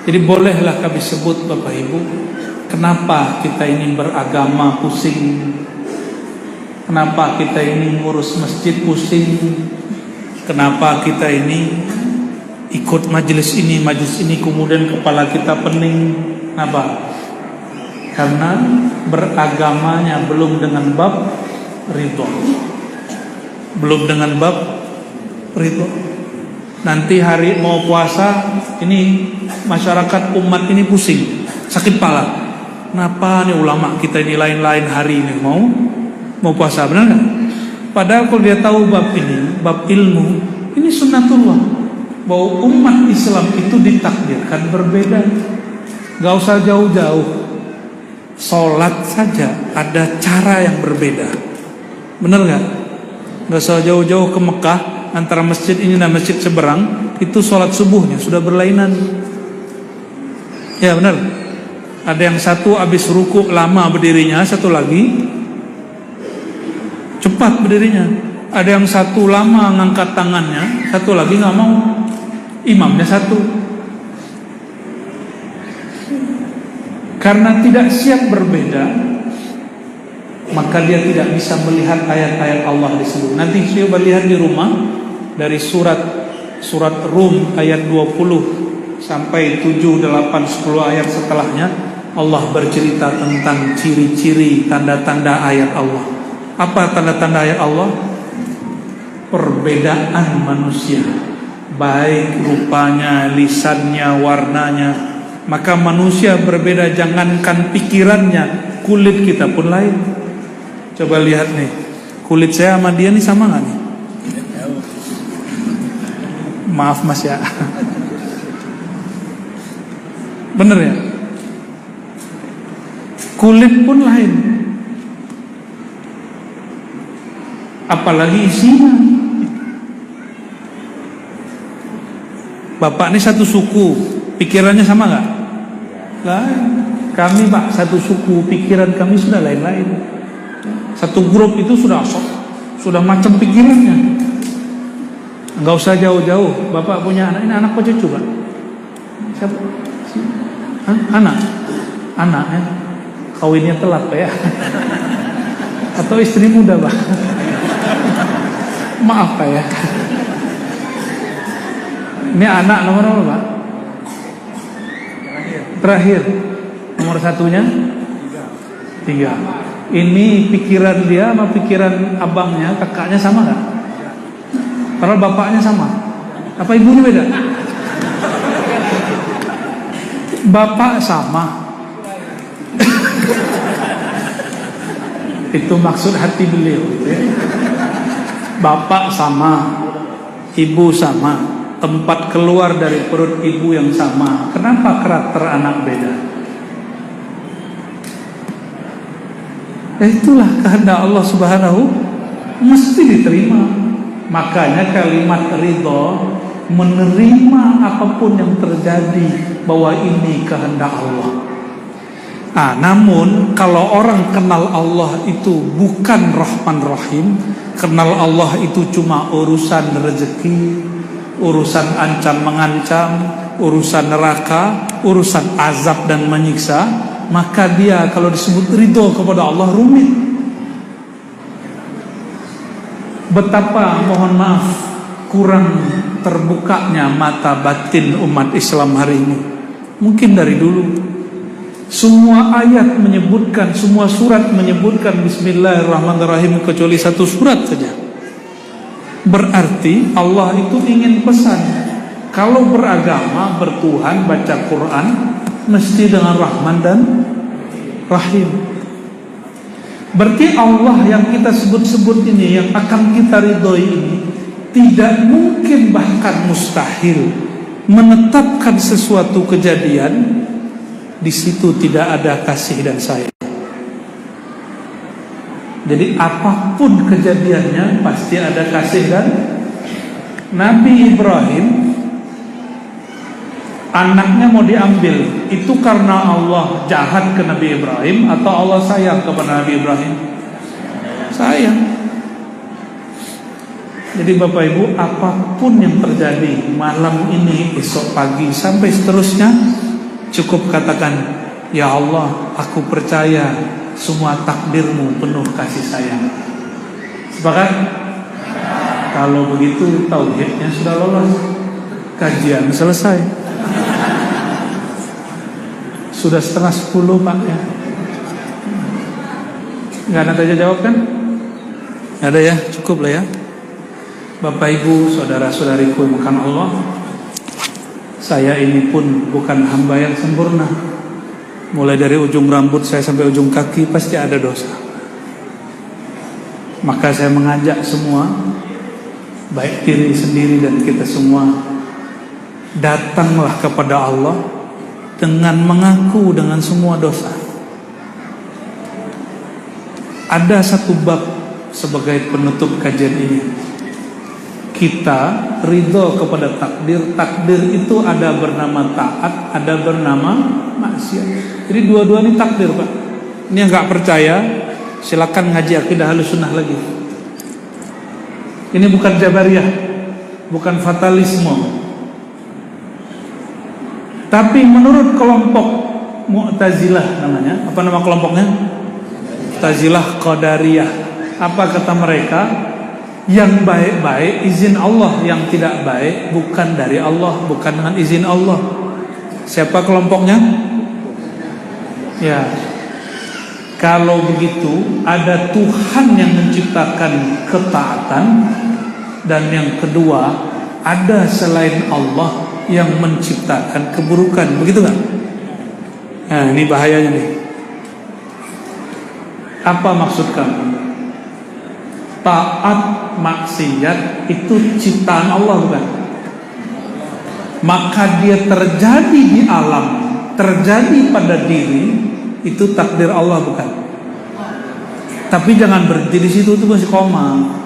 Jadi bolehlah kami sebut Bapak Ibu, kenapa kita ini beragama pusing, kenapa kita ini ngurus masjid pusing, kenapa kita ini ikut majelis ini kemudian kepala kita pening. Kenapa? Karena beragamanya belum dengan bab ridho. Belum dengan bab ridho. Nanti hari mau puasa, ini masyarakat umat ini pusing, sakit kepala. Kenapa nih ulama kita ini lain-lain hari ini mau puasa, benar nggak? Padahal kalau dia tahu bab ini, bab ilmu, ini sunnatullah, bahwa umat Islam itu ditakdirkan berbeda. Gak usah jauh-jauh, sholat saja ada cara yang berbeda, benar nggak? Gak usah jauh-jauh ke Mekah, antara masjid ini dan masjid seberang, itu sholat subuhnya sudah berlainan. Ya benar. Ada yang satu habis ruku lama berdirinya, satu lagi cepat berdirinya. Ada yang satu lama ngangkat tangannya, satu lagi nggak mau. Imamnya satu. Karena tidak siap berbeda, maka dia tidak bisa melihat ayat-ayat Allah di situ. Nanti coba lihat di rumah dari surat Rum ayat 20 sampai 7, 8, 10 ayat setelahnya, Allah bercerita tentang ciri-ciri tanda-tanda ayat Allah. Apa tanda-tanda ayat Allah? Perbedaan manusia, baik rupanya, lisannya, warnanya. Maka manusia berbeda, jangankan pikirannya, kulit kita pun lain. Coba lihat nih, kulit saya sama dia nih sama gak nih? Maaf mas ya. Bener ya? Kulit pun lain, apalagi isinya. Bapak ini satu suku, pikirannya sama gak? Lain. Kami pak satu suku, pikiran kami sudah lain-lain. Satu grup itu sudah macam pikirannya. Enggak usah jauh-jauh. Bapak punya anak, ini anak apa cucu pak? Siapa? Hah? Anak ya? Kawinnya telat pak ya? Atau istri muda pak? Maaf pak ya. Ini anak nomor apa pak? Terakhir. Nomor satunya? 3. Ini pikiran dia sama pikiran abangnya, kakaknya sama gak? Padahal bapaknya sama. Apa ibunya beda? Bapak sama. Itu maksud hati beliau gitu ya. Bapak sama, ibu sama, tempat keluar dari perut ibu yang sama. Kenapa karakter anak beda? Itulah kehendak Allah Subhanahu, mesti diterima. Makanya kalimat ridho, menerima apapun yang terjadi, bahwa ini kehendak Allah. Namun kalau orang kenal Allah itu bukan Rahman Rahim, kenal Allah itu cuma urusan rezeki, urusan ancam mengancam, urusan neraka, urusan azab dan menyiksa, maka dia kalau disebut ridho kepada Allah rumit. Betapa mohon maaf kurang terbukanya mata batin umat Islam hari ini. Mungkin dari dulu semua ayat menyebutkan, semua surat menyebutkan Bismillahirrahmanirrahim kecuali satu surat saja. Berarti Allah itu ingin pesan, kalau beragama, bertuhan, baca Quran, mesti dengan Rahman dan Rahim. Berarti Allah yang kita sebut-sebut ini, yang akan kita ridhoi ini, tidak mungkin bahkan mustahil menetapkan sesuatu kejadian di situ tidak ada kasih dan sayang. Jadi apapun kejadiannya pasti ada kasih dan. Nabi Ibrahim, anaknya mau diambil, itu karena Allah jahat ke Nabi Ibrahim atau Allah sayang kepada Nabi Ibrahim? Sayang. Jadi Bapak Ibu, apapun yang terjadi malam ini, esok pagi, sampai seterusnya, cukup katakan, ya Allah, aku percaya semua takdirmu penuh kasih sayang. Sepakat? Kalau begitu tauhidnya sudah lolos, kajian selesai. Sudah 9:30 Pak ya. Nggak ada tanya jawab kan? Nggak ada ya, cukup lah ya. Bapak Ibu, saudara-saudariku yang makan Allah, saya ini pun bukan hamba yang sempurna. Mulai dari ujung rambut saya sampai ujung kaki pasti ada dosa. Maka saya mengajak semua, baik diri sendiri dan kita semua, datanglah kepada Allah dengan mengaku dengan semua dosa. Ada satu bab sebagai penutup kajian ini. Kita ridho kepada takdir. Takdir itu ada bernama taat, ada bernama maksiat. Jadi dua-dua ini takdir Pak. Ini yang gak percaya, silakan ngaji akidah Ahlussunnah lagi. Ini bukan Jabariyah, bukan fatalisme. Tapi menurut kelompok Mu'tazilah namanya, apa nama kelompoknya? Mu'tazilah, Qadariyah. Apa kata mereka? Yang baik-baik izin Allah, yang tidak baik bukan dari Allah, bukan dengan izin Allah. Siapa kelompoknya? Ya. Kalau begitu, ada Tuhan yang menciptakan ketaatan, dan yang kedua, ada selain Allah yang menciptakan keburukan. Begitu kan? Nah, ini bahayanya nih. Apa maksud kamu? Taat maksiat itu ciptaan Allah, bukan? Maka dia terjadi di alam, terjadi pada diri, itu takdir Allah, bukan? Tapi jangan berhenti di situ, itu masih koma.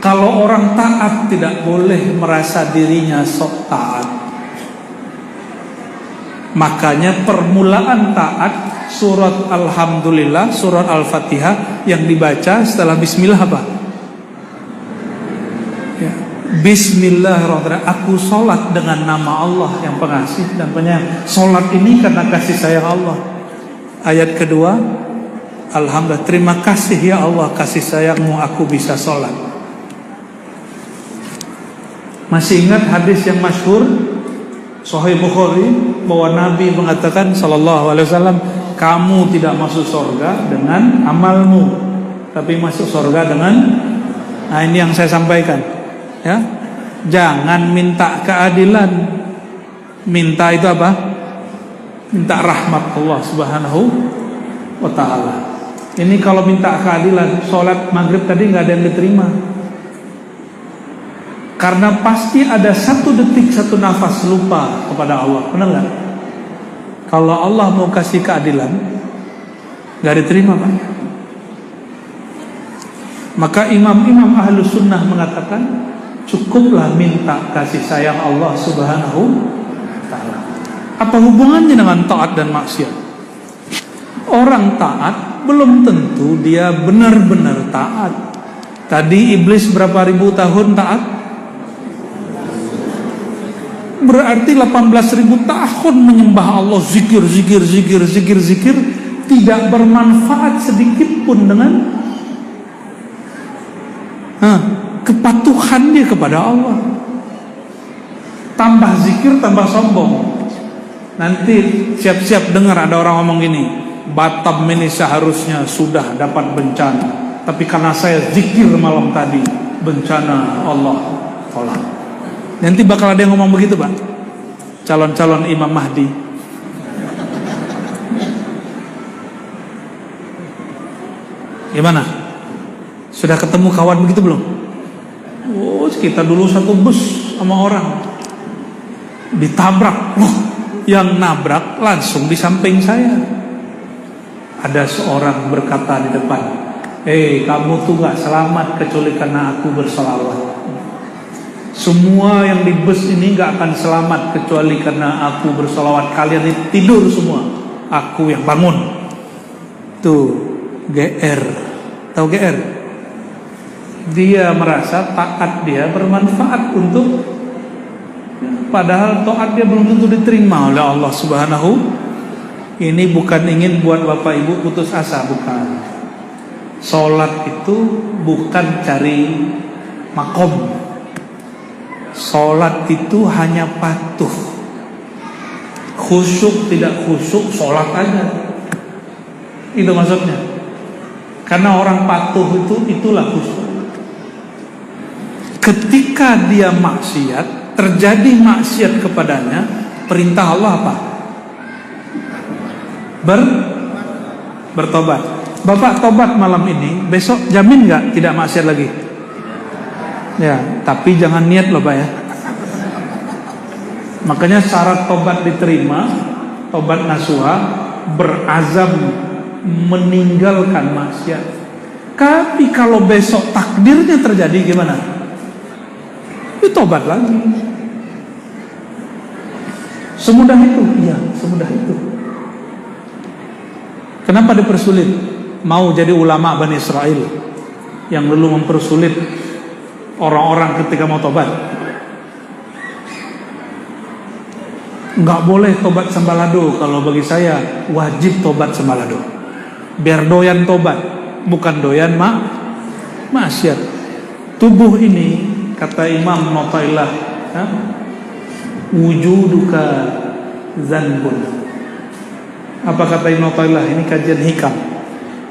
Kalau orang taat tidak boleh merasa dirinya sok taat. Makanya permulaan taat surat Alhamdulillah, surat Al-Fatihah yang dibaca setelah Bismillah apa? Ya. Bismillahirrahmanirrahim. Aku sholat dengan nama Allah yang pengasih dan penyayang. Sholat ini karena kasih sayang Allah. Ayat kedua, Alhamdulillah, terima kasih ya Allah, kasih sayangmu aku bisa sholat. Masih ingat hadis yang masyhur Sahih Bukhari bahwa Nabi mengatakan sallallahu alaihi wasallam, kamu tidak masuk surga dengan amalmu, tapi masuk surga dengan, nah ini yang saya sampaikan, ya. Jangan minta keadilan. Minta itu apa? Minta rahmat Allah Subhanahu wa taala. Ini kalau minta keadilan, sholat maghrib tadi nggak ada yang diterima. Karena pasti ada satu detik, satu nafas lupa kepada Allah. Benar nggak? Kalau Allah mau kasih keadilan, nggak diterima, Pak. Maka imam-imam ahlu sunnah mengatakan, cukuplah minta kasih sayang Allah Subhanahu wa ta'ala. Apa hubungannya dengan taat dan maksiat? Orang taat belum tentu dia benar-benar taat. Tadi iblis berapa ribu tahun taat? Berarti 18.000 tahun menyembah Allah, zikir, tidak bermanfaat sedikit pun dengan kepatuhan dia kepada Allah. Tambah zikir, tambah sombong. Nanti siap-siap dengar ada orang ngomong gini, Batam ini seharusnya sudah dapat bencana, tapi karena saya zikir malam tadi, bencana Allah tolak. Nanti bakal ada yang ngomong begitu, Pak. Calon-calon Imam Mahdi. Gimana? Sudah ketemu kawan begitu belum? Oh, kita dulu satu bus sama orang. Ditabrak. Yang nabrak langsung di samping saya. Ada seorang berkata di depan, kamu tuh gak selamat kecuali karena aku berselawat. Semua yang di bus ini gak akan selamat kecuali karena aku bersolawat. Kalian ini tidur semua, aku yang bangun. Tuh GR. Tahu GR? Dia merasa taat dia bermanfaat untuk, padahal taat dia belum tentu diterima oleh Allah Subhanahu. Ini bukan ingin buat Bapak Ibu putus asa, bukan. Sholat itu bukan cari makom. Sholat itu hanya patuh. Khusyuk tidak khusyuk, sholat aja. Itu maksudnya. Karena orang patuh itulah khusyuk. Ketika dia maksiat, terjadi maksiat kepadanya, perintah Allah apa? Bertobat. Bapak tobat malam ini, besok jamin nggak tidak maksiat lagi? Ya, tapi jangan niat loh Pak ya. Makanya syarat tobat diterima, tobat nasuha, berazam meninggalkan maksiat. Tapi kalau besok takdirnya terjadi gimana? Itu tobat lagi. Semudah itu? Iya, semudah itu. Kenapa dipersulit? Mau jadi ulama Bani Israel yang dulu mempersulit orang-orang ketika mau tobat. Nggak boleh tobat sembalado. Kalau bagi saya wajib tobat sembalado. biar doyan tobat, bukan doyan maksiat. Tubuh ini, kata Imam Notailah, wujuduka zanbun. Apa kata Imam Notailah? Ini kajian hikam.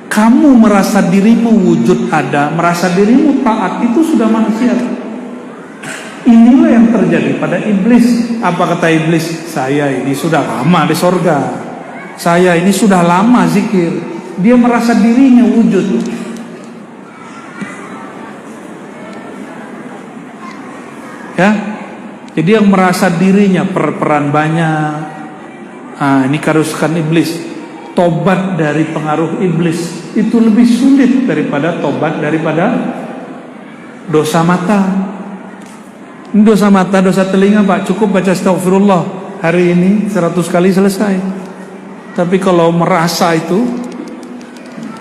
Kamu merasa dirimu wujud ada, merasa dirimu taat, itu sudah maksiat. Inilah yang terjadi pada iblis. Apa kata iblis? Saya ini sudah lama di sorga, saya ini sudah lama zikir. Dia merasa dirinya wujud. Ya, jadi yang merasa dirinya peran banyak, ini karusukan iblis. Tobat dari pengaruh iblis itu lebih sulit daripada tobat daripada dosa mata. Ini dosa mata, dosa telinga Pak, cukup baca astagfirullah hari ini 100 kali selesai. Tapi kalau merasa itu,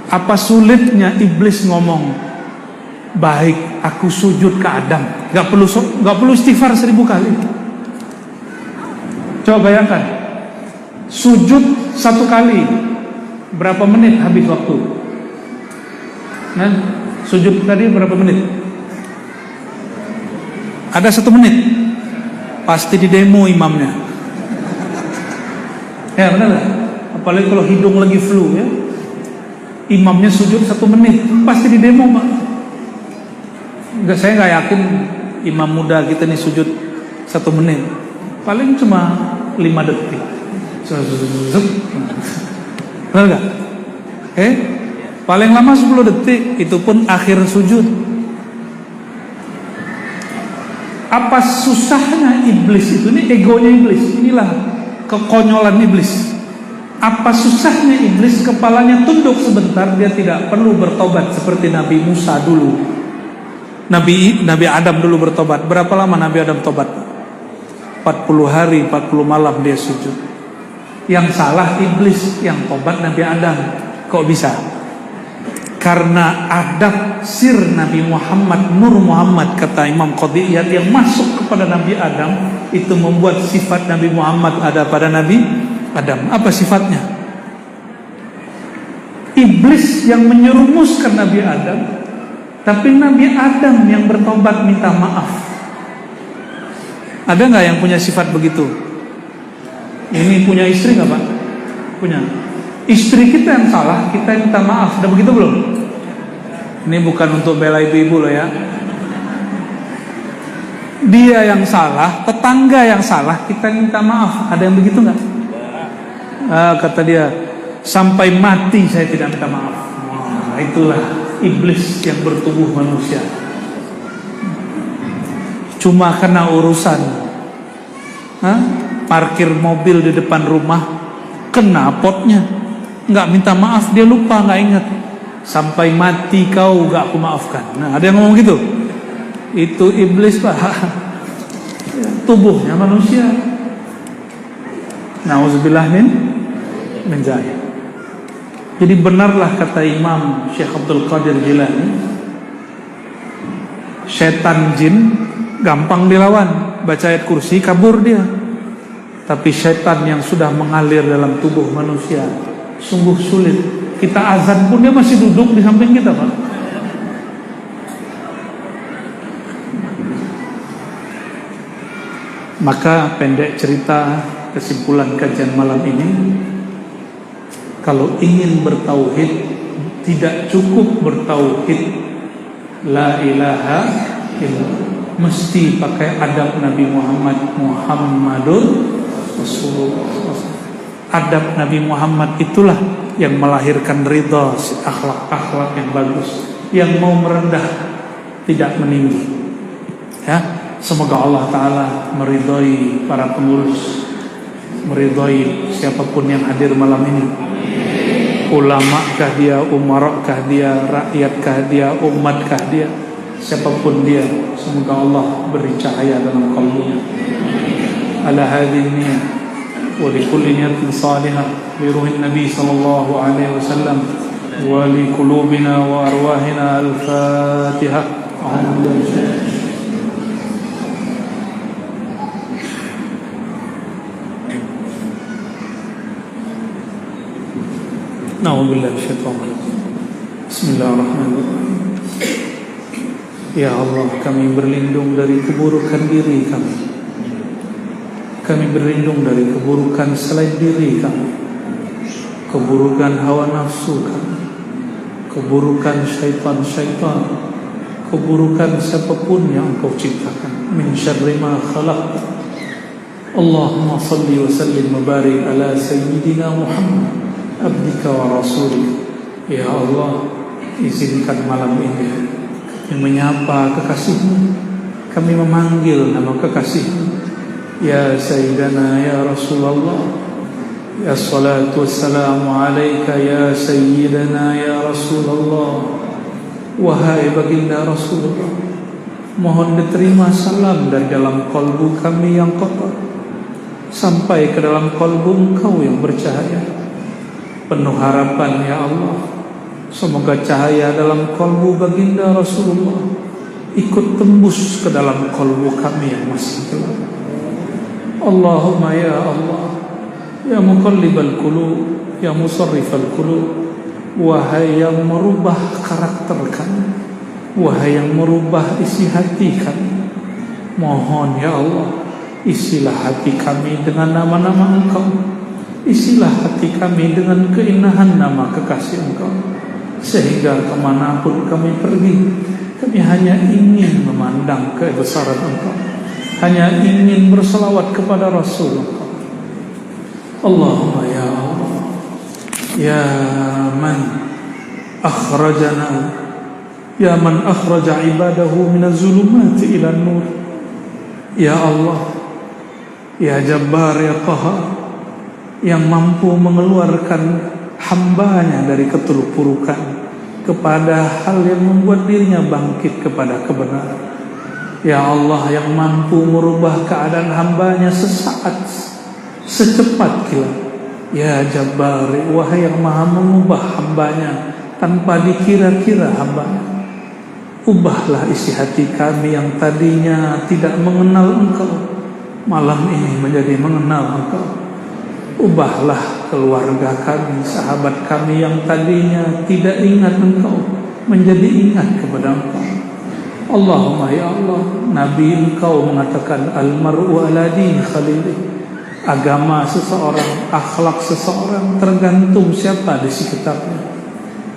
apa sulitnya iblis ngomong, baik aku sujud ke Adam, gak perlu istighfar 1000 kali. Coba bayangkan, sujud 1 kali, berapa menit habis waktu? Nah, sujud tadi berapa menit? Ada 1 menit, pasti di demo imamnya. Ya benar lah. Apalagi kalau hidung lagi flu ya, imamnya sujud 1 menit, pasti di demo Pak. Saya nggak yakin imam muda kita nih sujud 1 menit, paling cuma 5 detik. Benar nggak? Paling lama 10 detik, itu pun akhir sujud. Apa susahnya iblis itu? Ini egonya iblis. Inilah kekonyolan iblis. Apa susahnya iblis? Kepalanya tunduk sebentar, dia tidak perlu bertobat seperti Nabi Musa dulu. Nabi Adam dulu bertobat. Berapa lama Nabi Adam tobat? 40 hari 40 malam dia sujud. Yang salah iblis, yang tobat Nabi Adam. Kok bisa? Karena adab sir Nabi Muhammad, Nur Muhammad, kata Imam Qadiyat, yang masuk kepada Nabi Adam, itu membuat sifat Nabi Muhammad ada pada Nabi Adam. Apa sifatnya? Iblis yang menyerumuskan Nabi Adam, tapi Nabi Adam yang bertobat minta maaf. Ada nggak yang punya sifat begitu? Ini punya istri nggak Pak? Punya. Istri kita yang salah, kita yang minta maaf. Udah begitu belum? Ini bukan untuk bela ibu-ibu loh ya. Dia yang salah, tetangga yang salah, kita yang minta maaf. Ada yang begitu nggak? Kata dia, sampai mati saya tidak minta maaf. Nah, itulah iblis yang bertubuh manusia. Cuma karena urusan parkir mobil di depan rumah, kena potnya, nggak minta maaf, dia lupa, nggak ingat. Sampai mati kau nggak aku maafkan. Nah, ada yang ngomong gitu. Itu iblis Pak. Tubuhnya manusia. Nauzubillah min zalik. Jadi benarlah kata Imam Syekh Abdul Qadir Jilani, setan jin gampang dilawan, baca ayat kursi kabur dia. Tapi setan yang sudah mengalir dalam tubuh manusia sungguh sulit. Kita azan pun dia masih duduk di samping kita Pak. Maka pendek cerita, kesimpulan kajian malam ini, kalau ingin bertauhid, tidak cukup bertauhid la ilaha illallah, mesti pakai adab Nabi Muhammad, Muhammadur Rasulullah. Adab Nabi Muhammad itulah yang melahirkan ridha, akhlak-akhlak yang bagus, yang mau merendah tidak meninggi. Ya, semoga Allah Ta'ala meridhai para pengurus, meridhai siapapun yang hadir malam ini. Ulama-kah dia, umarakah dia, rakyat-kah dia, umat-kah dia, siapapun dia, semoga Allah beri cahaya dalam qalbnya. Ala hadhihi niyyah wa li kulli niyatin salihah bi ruhin Nabi sallallahu alaihi wasallam wa li qulubina wa arwahina al-Fatihah. Na'udzubillahi minasyaitonir rajim. Bismillahirrahmanirrahim. Ya Allah, kami berlindung dari keburukan diri kami. Kami berlindung dari keburukan selain diri kami, keburukan hawa nafsu kami, keburukan syaitan-syaitan, keburukan siapapun yang Engkau ciptakan. Min syarri ma khalaq. Allahumma salli wa sallim wa barik ala sayyidina Muhammad abdika wa rasulika. Ya Allah, izinkan malam ini kami menyapa kekasih-Mu, kami memanggil nama kekasih-Mu, ya Sayyidana ya Rasulullah, ya salatu wassalamu alaika ya Sayyidana ya Rasulullah. Wahai baginda Rasulullah, mohon diterima salam dari dalam kalbu kami yang kotor sampai ke dalam kalbu Engkau yang bercahaya. Penuh harapan ya Allah, semoga cahaya dalam kalbu baginda Rasulullah ikut tembus ke dalam kalbu kami yang masih gelap. Allahumma ya Allah, ya muqallibal qulub, ya musarrifal qulub, wahai yang merubah karakter kami, wahai yang merubah isi hati kami, mohon ya Allah, isilah hati kami dengan nama-nama Engkau, isilah hati kami dengan keindahan nama kekasih Engkau, sehingga kemanapun kami pergi, kami hanya ingin memandang kebesaran Engkau, hanya ingin berselawat kepada Rasul Engkau. Allahumma ya Allah, ya man akhrajana, ya man akhraja ibadahu minaz zulumati ila nur. Ya Allah, ya Jabbar, ya Qahar, yang mampu mengeluarkan hambanya dari keterpurukan kepada hal yang membuat dirinya bangkit kepada kebenaran. Ya Allah, yang mampu merubah keadaan hambanya sesaat, secepat kilat. Ya Jabbar, wahai yang maha mengubah hambanya tanpa dikira-kira hambanya, ubahlah isi hati kami yang tadinya tidak mengenal Engkau, malam ini menjadi mengenal Engkau. Ubahlah keluarga kami, sahabat kami yang tadinya tidak ingat Engkau, menjadi ingat kepada Engkau. Allahumma ya Allah, Nabi Engkau mengatakan al-mar'u ala dini khalilih. Agama seseorang, akhlak seseorang tergantung siapa di sekitarnya.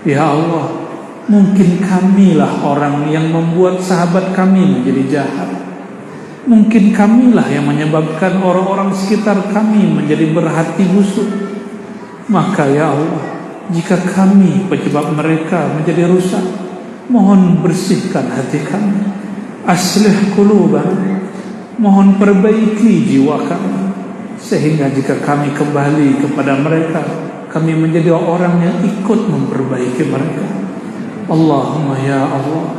Ya Allah, mungkin kamilah orang yang membuat sahabat kami menjadi jahat. Mungkin kamilah yang menyebabkan orang-orang sekitar kami menjadi berhati busuk. Maka ya Allah, jika kami penyebab mereka menjadi rusak, mohon bersihkan hati kami. Aslih qulubana, mohon perbaiki jiwa kami, sehingga jika kami kembali kepada mereka, kami menjadi orang yang ikut memperbaiki mereka. Allahumma ya Allah,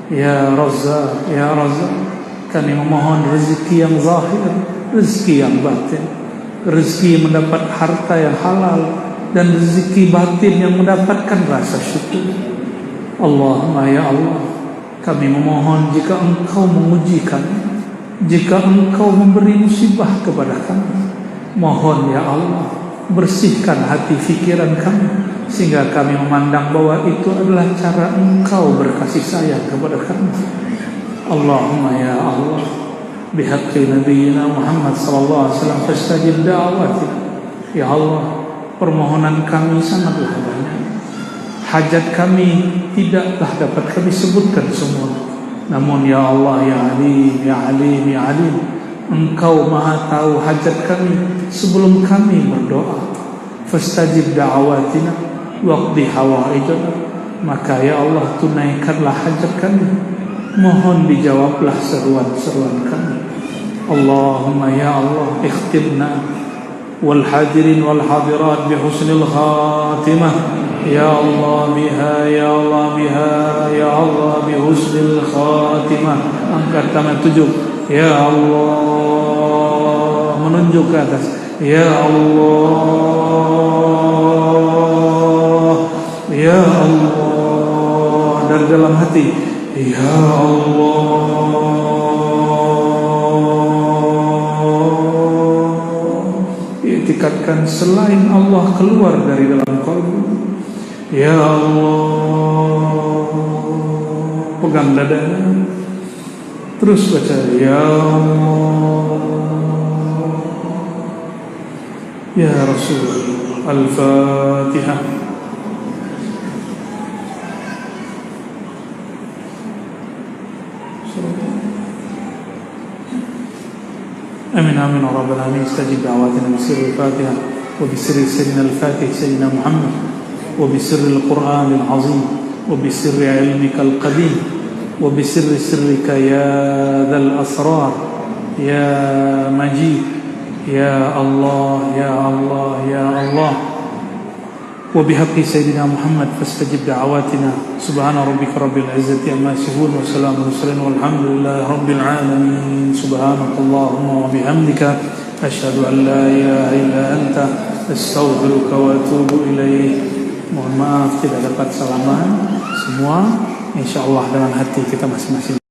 ya Razzaq, ya Razzaq, kami memohon rezeki yang zahir, rezeki yang batin, rezeki mendapat harta yang halal, dan rezeki batin yang mendapatkan rasa syukur. Allahumma ya Allah, kami memohon jika Engkau menguji kami, jika Engkau memberi musibah kepada kami, mohon ya Allah, bersihkan hati fikiran kami, sehingga kami memandang bahwa itu adalah cara Engkau berkasih sayang kepada kami. Allahumma ya Allah, bihaqqi nabiyyina Muhammad sallallahu alaihi wasallam fastajib da'watina. Ya Allah, permohonan kami sangatlah banyak. Hajat kami tidaklah dapat kami sebutkan semua. Namun ya Allah, ya Alim, ya Alim, ya Alim, Engkau maha tahu hajat kami sebelum kami berdoa. Fastajib da'watina waqdi hawaijana. Maka ya Allah, tunaikanlah hajat kami, mohon dijawablah seruan-seruan kami. Allahumma ya Allah, ikhtibna wal hadirin wal hadirat bi husnil khatimah. Ya Allah biha, ya Allah biha, ya Allah bi husnil khatimah. Angkat tangan 7. Ya Allah, menunjuk ke atas. Ya Allah, ya Allah, dari dalam hati. Ya Allah, iktikadkan selain Allah keluar dari dalam qalbu. Ya Allah, pegang dadanya, terus baca Ya Allah, Ya Rasulullah. Al-Fatihah. Amin amin ya rabbal alamin. Istajib da'watina bisirri al-Fatihah wa bisirri sayyidina al-Fatih sayyidina Muhammad wa bisirri al-Qur'an al-azim wa bisirri ilmika al-qadim wa bisirri sirrika ya dhal asrar ya Majid ya Allah ya Allah ya Allah wa bihaqqi sayyidina Muhammad fastajib da'watina. Subhana rabbika rabbil izzati amma yasifun wa salamun mursalin walhamdulillahi rabbil alamin. Subhanakallahumma wa bihamdika asyhadu an la ilaha illa anta astaghfiruka wa atubu ilaik. Mohon maaf tidak dapat salaman semua, insyaallah dengan hati kita masing-masing.